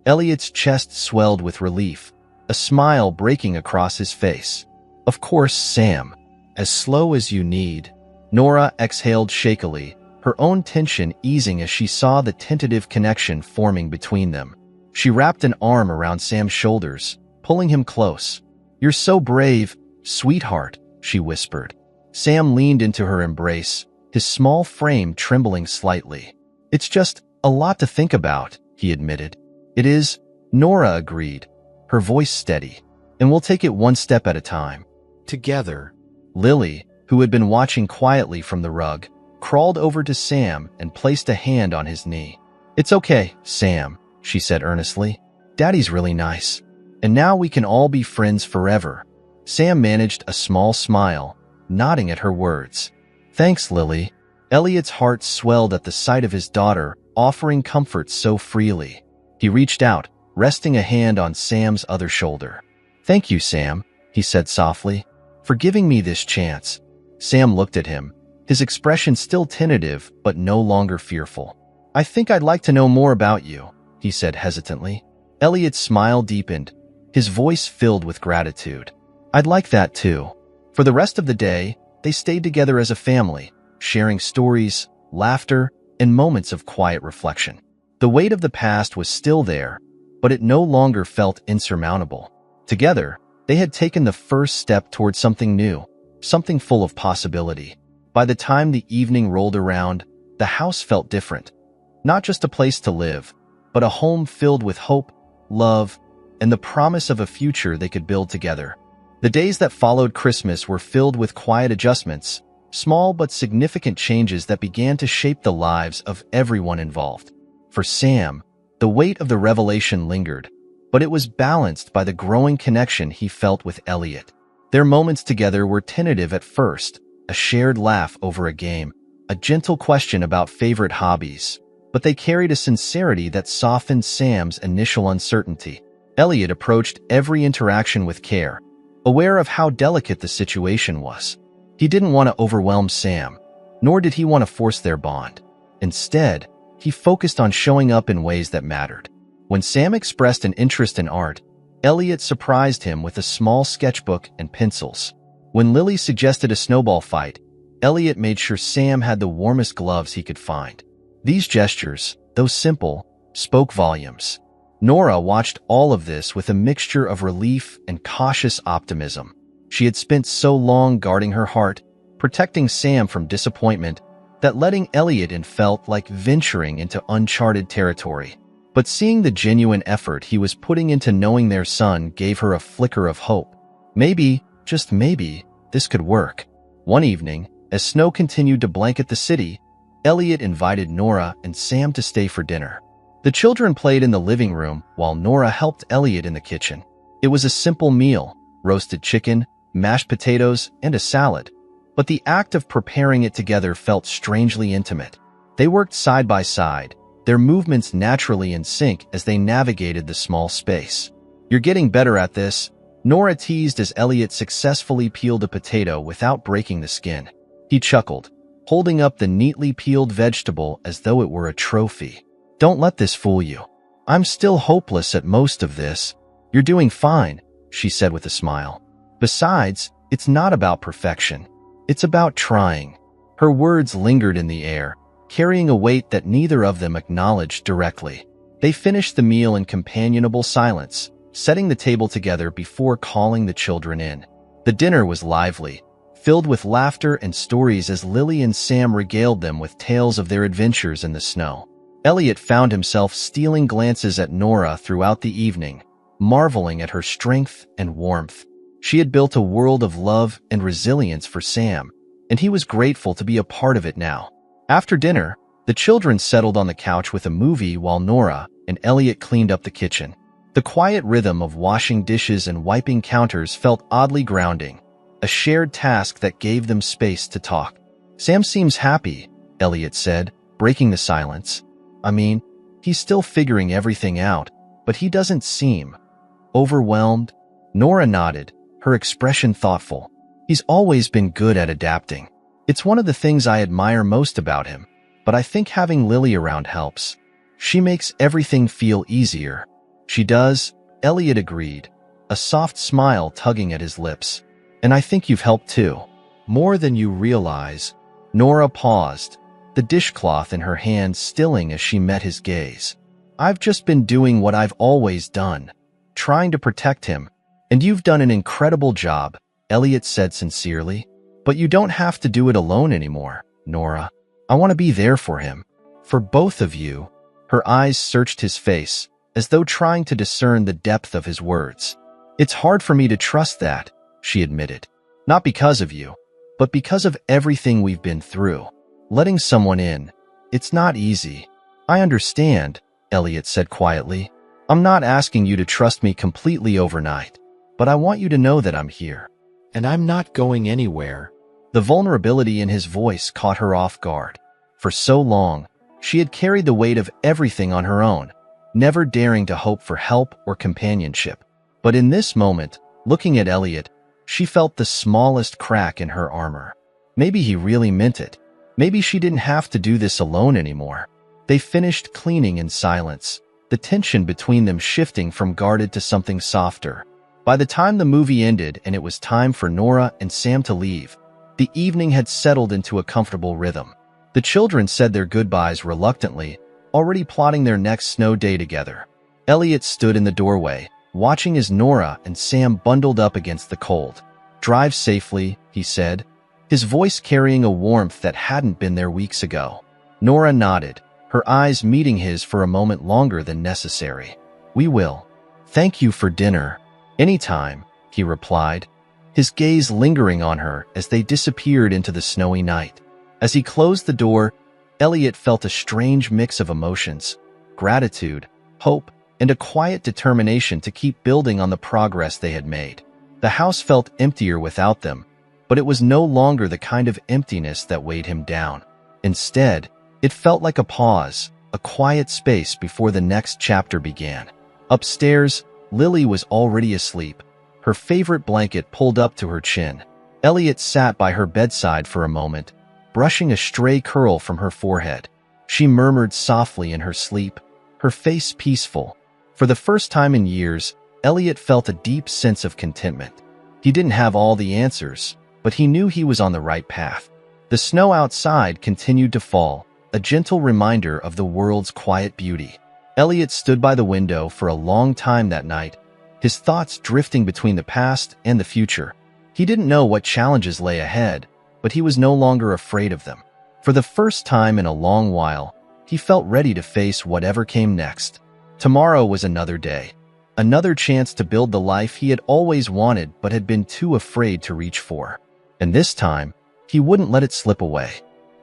Elliot's chest swelled with relief, a smile breaking across his face. Of course, Sam. As slow as you need. Nora exhaled shakily, her own tension easing as she saw the tentative connection forming between them. She wrapped an arm around Sam's shoulders, pulling him close. You're so brave, sweetheart, she whispered. Sam leaned into her embrace, his small frame trembling slightly. It's just a lot to think about, he admitted. It is, Nora agreed, her voice steady. And we'll take it one step at a time. Together. Lily, who had been watching quietly from the rug, crawled over to Sam and placed a hand on his knee. It's okay, Sam, she said earnestly. Daddy's really nice. And now we can all be friends forever. Sam managed a small smile, nodding at her words. Thanks, Lily. Elliot's heart swelled at the sight of his daughter, offering comfort so freely. He reached out, resting a hand on Sam's other shoulder. "Thank you, Sam," he said softly, "for giving me this chance." Sam looked at him, his expression still tentative but no longer fearful. "I think I'd like to know more about you," he said hesitantly. Elliot's smile deepened, his voice filled with gratitude. "I'd like that too." For the rest of the day, they stayed together as a family, sharing stories, laughter, and moments of quiet reflection. The weight of the past was still there, but it no longer felt insurmountable. Together, they had taken the first step toward something new, something full of possibility. By the time the evening rolled around, the house felt different. Not just a place to live, but a home filled with hope, love, and the promise of a future they could build together. The days that followed Christmas were filled with quiet adjustments, small but significant changes that began to shape the lives of everyone involved. For Sam, the weight of the revelation lingered, but it was balanced by the growing connection he felt with Elliot. Their moments together were tentative at first, a shared laugh over a game, a gentle question about favorite hobbies, but they carried a sincerity that softened Sam's initial uncertainty. Elliot approached every interaction with care, aware of how delicate the situation was. He didn't want to overwhelm Sam, nor did he want to force their bond. Instead, he focused on showing up in ways that mattered. When Sam expressed an interest in art, Elliot surprised him with a small sketchbook and pencils. When Lily suggested a snowball fight, Elliot made sure Sam had the warmest gloves he could find. These gestures, though simple, spoke volumes. Nora watched all of this with a mixture of relief and cautious optimism. She had spent so long guarding her heart, protecting Sam from disappointment, that letting Elliot in felt like venturing into uncharted territory. But seeing the genuine effort he was putting into knowing their son gave her a flicker of hope. Maybe, just maybe, this could work. One evening, as snow continued to blanket the city, Elliot invited Nora and Sam to stay for dinner. The children played in the living room while Nora helped Elliot in the kitchen. It was a simple meal, roasted chicken, mashed potatoes, and a salad. But the act of preparing it together felt strangely intimate. They worked side by side, their movements naturally in sync as they navigated the small space. "You're getting better at this," Nora teased as Elliot successfully peeled a potato without breaking the skin. He chuckled, holding up the neatly peeled vegetable as though it were a trophy. "Don't let this fool you. I'm still hopeless at most of this." "You're doing fine," she said with a smile. "Besides, it's not about perfection. It's about trying." Her words lingered in the air, carrying a weight that neither of them acknowledged directly. They finished the meal in companionable silence, setting the table together before calling the children in. The dinner was lively, filled with laughter and stories as Lily and Sam regaled them with tales of their adventures in the snow. Elliot found himself stealing glances at Nora throughout the evening, marveling at her strength and warmth. She had built a world of love and resilience for Sam, and he was grateful to be a part of it now. After dinner, the children settled on the couch with a movie while Nora and Elliot cleaned up the kitchen. The quiet rhythm of washing dishes and wiping counters felt oddly grounding, a shared task that gave them space to talk. "Sam seems happy," Elliot said, breaking the silence. "I mean, he's still figuring everything out, but he doesn't seem overwhelmed." Nora nodded, her expression thoughtful. "He's always been good at adapting. It's one of the things I admire most about him, but I think having Lily around helps. She makes everything feel easier." "She does," Elliot agreed, a soft smile tugging at his lips. "And I think you've helped too. More than you realize." Nora paused, the dishcloth in her hand stilling as she met his gaze. "I've just been doing what I've always done, trying to protect him. And you've done an incredible job," Elliot said sincerely. "But you don't have to do it alone anymore, Nora. I want to be there for him. For both of you." Her eyes searched his face, as though trying to discern the depth of his words. "It's hard for me to trust that," she admitted. "Not because of you, but because of everything we've been through. Letting someone in, it's not easy." "I understand," Elliot said quietly. "I'm not asking you to trust me completely overnight, but I want you to know that I'm here. And I'm not going anywhere." The vulnerability in his voice caught her off guard. For so long, She had carried the weight of everything on her own, never daring to hope for help or companionship. But in this moment, looking at Elliot, she felt the smallest crack in her armor. Maybe he really meant it. Maybe she didn't have to do this alone anymore. They finished cleaning in silence, the tension between them shifting from guarded to something softer. By the time the movie ended and it was time for Nora and Sam to leave, the evening had settled into a comfortable rhythm. The children said their goodbyes reluctantly, already plotting their next snow day together. Elliot stood in the doorway, watching as Nora and Sam bundled up against the cold. "Drive safely," he said, his voice carrying a warmth that hadn't been there weeks ago. Nora nodded, her eyes meeting his for a moment longer than necessary. "We will. Thank you for dinner." "Anytime," he replied, his gaze lingering on her as they disappeared into the snowy night. As he closed the door, Elliot felt a strange mix of emotions: gratitude, hope, and a quiet determination to keep building on the progress they had made. The house felt emptier without them, but it was no longer the kind of emptiness that weighed him down. Instead, it felt like a pause, a quiet space before the next chapter began. Upstairs, Lily was already asleep, her favorite blanket pulled up to her chin. Elliot sat by her bedside for a moment, brushing a stray curl from her forehead. She murmured softly in her sleep, her face peaceful. For the first time in years, Elliot felt a deep sense of contentment. He didn't have all the answers, but he knew he was on the right path. The snow outside continued to fall, a gentle reminder of the world's quiet beauty. Elliot stood by the window for a long time that night, his thoughts drifting between the past and the future. He didn't know what challenges lay ahead, but he was no longer afraid of them. For the first time in a long while, he felt ready to face whatever came next. Tomorrow was another day, another chance to build the life he had always wanted but had been too afraid to reach for. And this time, he wouldn't let it slip away.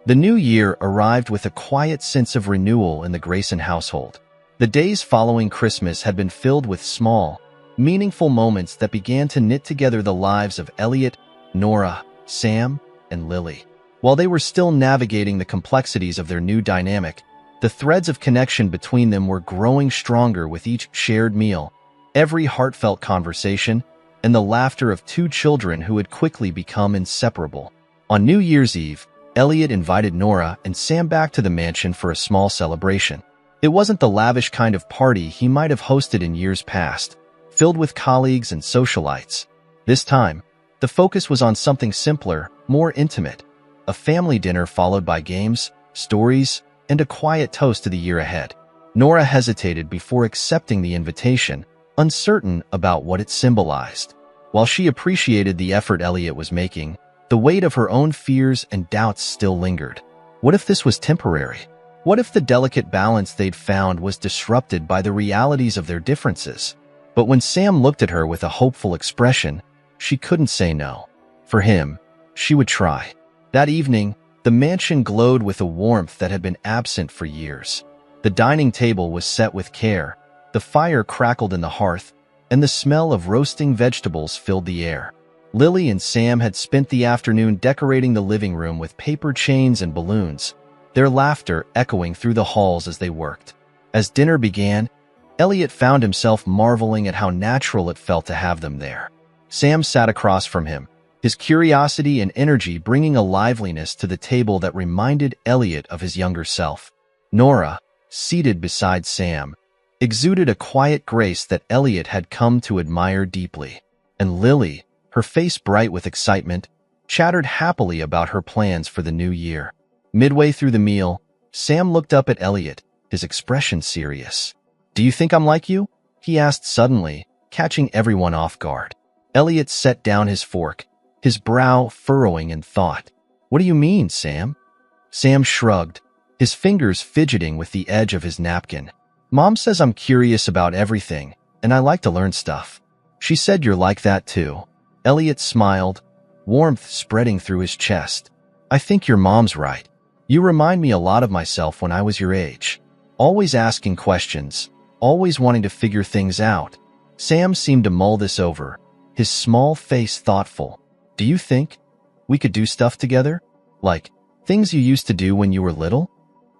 The new year arrived with a quiet sense of renewal in the Grayson household. The days following Christmas had been filled with small, meaningful moments that began to knit together the lives of Elliot, Nora, Sam, and Lily. While they were still navigating the complexities of their new dynamic, the threads of connection between them were growing stronger with each shared meal, every heartfelt conversation, and the laughter of two children who had quickly become inseparable. On New Year's Eve, Elliot invited Nora and Sam back to the mansion for a small celebration. It wasn't the lavish kind of party he might have hosted in years past, filled with colleagues and socialites. This time, the focus was on something simpler, more intimate: a family dinner followed by games, stories, and a quiet toast to the year ahead. Nora hesitated before accepting the invitation, uncertain about what it symbolized. While she appreciated the effort Elliot was making, the weight of her own fears and doubts still lingered. What if this was temporary? What if the delicate balance they'd found was disrupted by the realities of their differences? But when Sam looked at her with a hopeful expression, she couldn't say no. For him, she would try. That evening, the mansion glowed with a warmth that had been absent for years. The dining table was set with care, the fire crackled in the hearth, and the smell of roasting vegetables filled the air. Lily and Sam had spent the afternoon decorating the living room with paper chains and balloons, their laughter echoing through the halls as they worked. As dinner began, Elliot found himself marveling at how natural it felt to have them there. Sam sat across from him, his curiosity and energy bringing a liveliness to the table that reminded Elliot of his younger self. Nora, seated beside Sam, exuded a quiet grace that Elliot had come to admire deeply. And Lily, her face bright with excitement, chattered happily about her plans for the new year. Midway through the meal, Sam looked up at Elliot, his expression serious. "Do you think I'm like you?" he asked suddenly, catching everyone off guard. Elliot set down his fork, his brow furrowing in thought. "What do you mean, Sam?" Sam shrugged, his fingers fidgeting with the edge of his napkin. "Mom says I'm curious about everything, and I like to learn stuff. She said you're like that too." Elliot smiled, warmth spreading through his chest. "I think your mom's right. You remind me a lot of myself when I was your age. Always asking questions, always wanting to figure things out." Sam seemed to mull this over, his small face thoughtful. "Do you think we could do stuff together? Like things you used to do when you were little?"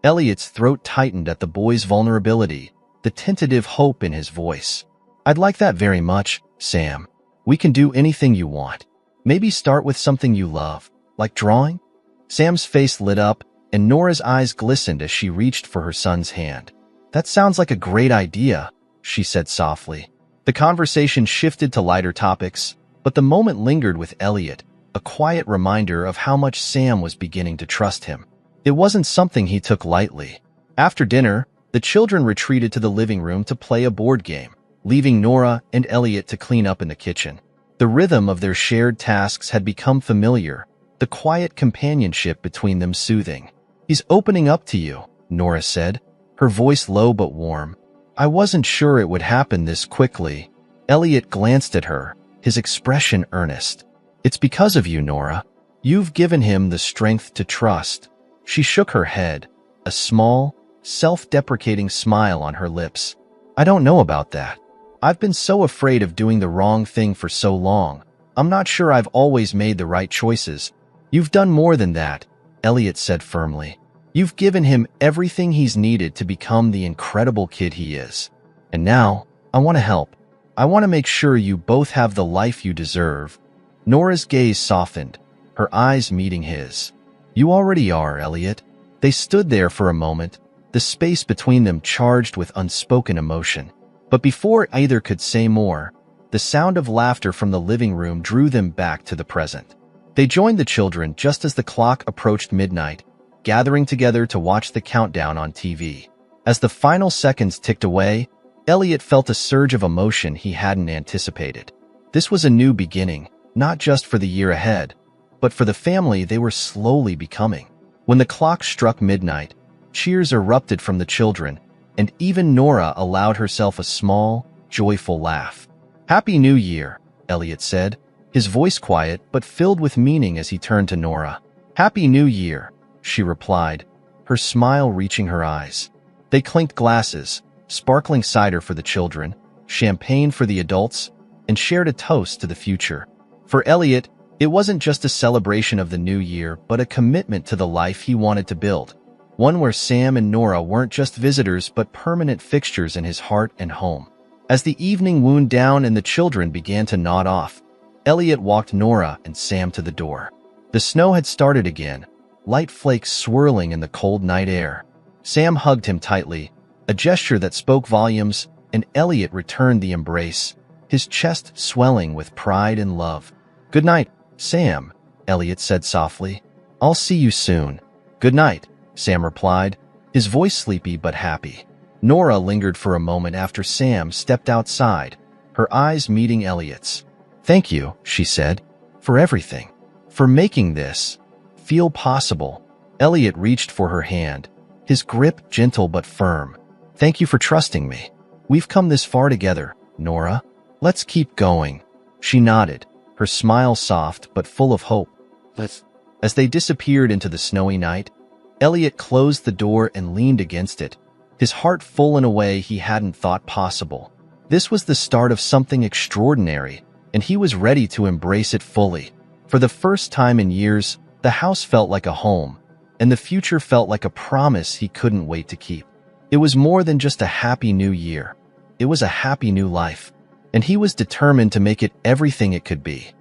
Elliot's throat tightened at the boy's vulnerability, the tentative hope in his voice. I'd like that very much, Sam. We can do anything you want. Maybe start with something you love, like drawing? Sam's face lit up, and Nora's eyes glistened as she reached for her son's hand. That sounds like a great idea, she said softly. The conversation shifted to lighter topics, but the moment lingered with Elliot, a quiet reminder of how much Sam was beginning to trust him. It wasn't something he took lightly. After dinner, the children retreated to the living room to play a board game, leaving Nora and Elliot to clean up in the kitchen. The rhythm of their shared tasks had become familiar, the quiet companionship between them soothing. He's opening up to you, Nora said, her voice low but warm. I wasn't sure it would happen this quickly. Elliot glanced at her, his expression earnest. It's because of you, Nora. You've given him the strength to trust. She shook her head, a small, self-deprecating smile on her lips. I don't know about that. I've been so afraid of doing the wrong thing for so long. I'm not sure I've always made the right choices. You've done more than that, Elliot said firmly. You've given him everything he's needed to become the incredible kid he is. And now, I want to help. I want to make sure you both have the life you deserve. Nora's gaze softened, her eyes meeting his. You already are, Elliot. They stood there for a moment, the space between them charged with unspoken emotion. But before either could say more, the sound of laughter from the living room drew them back to the present. They joined the children just as the clock approached midnight, gathering together to watch the countdown on TV. As the final seconds ticked away, Elliot felt a surge of emotion he hadn't anticipated. This was a new beginning, not just for the year ahead, but for the family they were slowly becoming. When the clock struck midnight, cheers erupted from the children, and even Nora allowed herself a small, joyful laugh. Happy New Year, Elliot said, his voice quiet but filled with meaning as he turned to Nora. Happy New Year, she replied, her smile reaching her eyes. They clinked glasses, sparkling cider for the children, champagne for the adults, and shared a toast to the future. For Elliot, it wasn't just a celebration of the new year, but a commitment to the life he wanted to build. One where Sam and Nora weren't just visitors but permanent fixtures in his heart and home. As the evening wound down and the children began to nod off, Elliot walked Nora and Sam to the door. The snow had started again, light flakes swirling in the cold night air. Sam hugged him tightly, a gesture that spoke volumes, and Elliot returned the embrace, his chest swelling with pride and love. Good night, Sam, Elliot said softly. I'll see you soon. Good night, Sam replied, his voice sleepy but happy. Nora lingered for a moment after Sam stepped outside, her eyes meeting Elliot's. Thank you, she said, for everything. For making this feel possible. Elliot reached for her hand, his grip gentle but firm. Thank you for trusting me. We've come this far together, Nora. Let's keep going. She nodded, her smile soft but full of hope. As they disappeared into the snowy night, Elliot closed the door and leaned against it, his heart full in a way he hadn't thought possible. This was the start of something extraordinary, and he was ready to embrace it fully. For the first time in years, the house felt like a home, and the future felt like a promise he couldn't wait to keep. It was more than just a happy new year. It was a happy new life, and he was determined to make it everything it could be.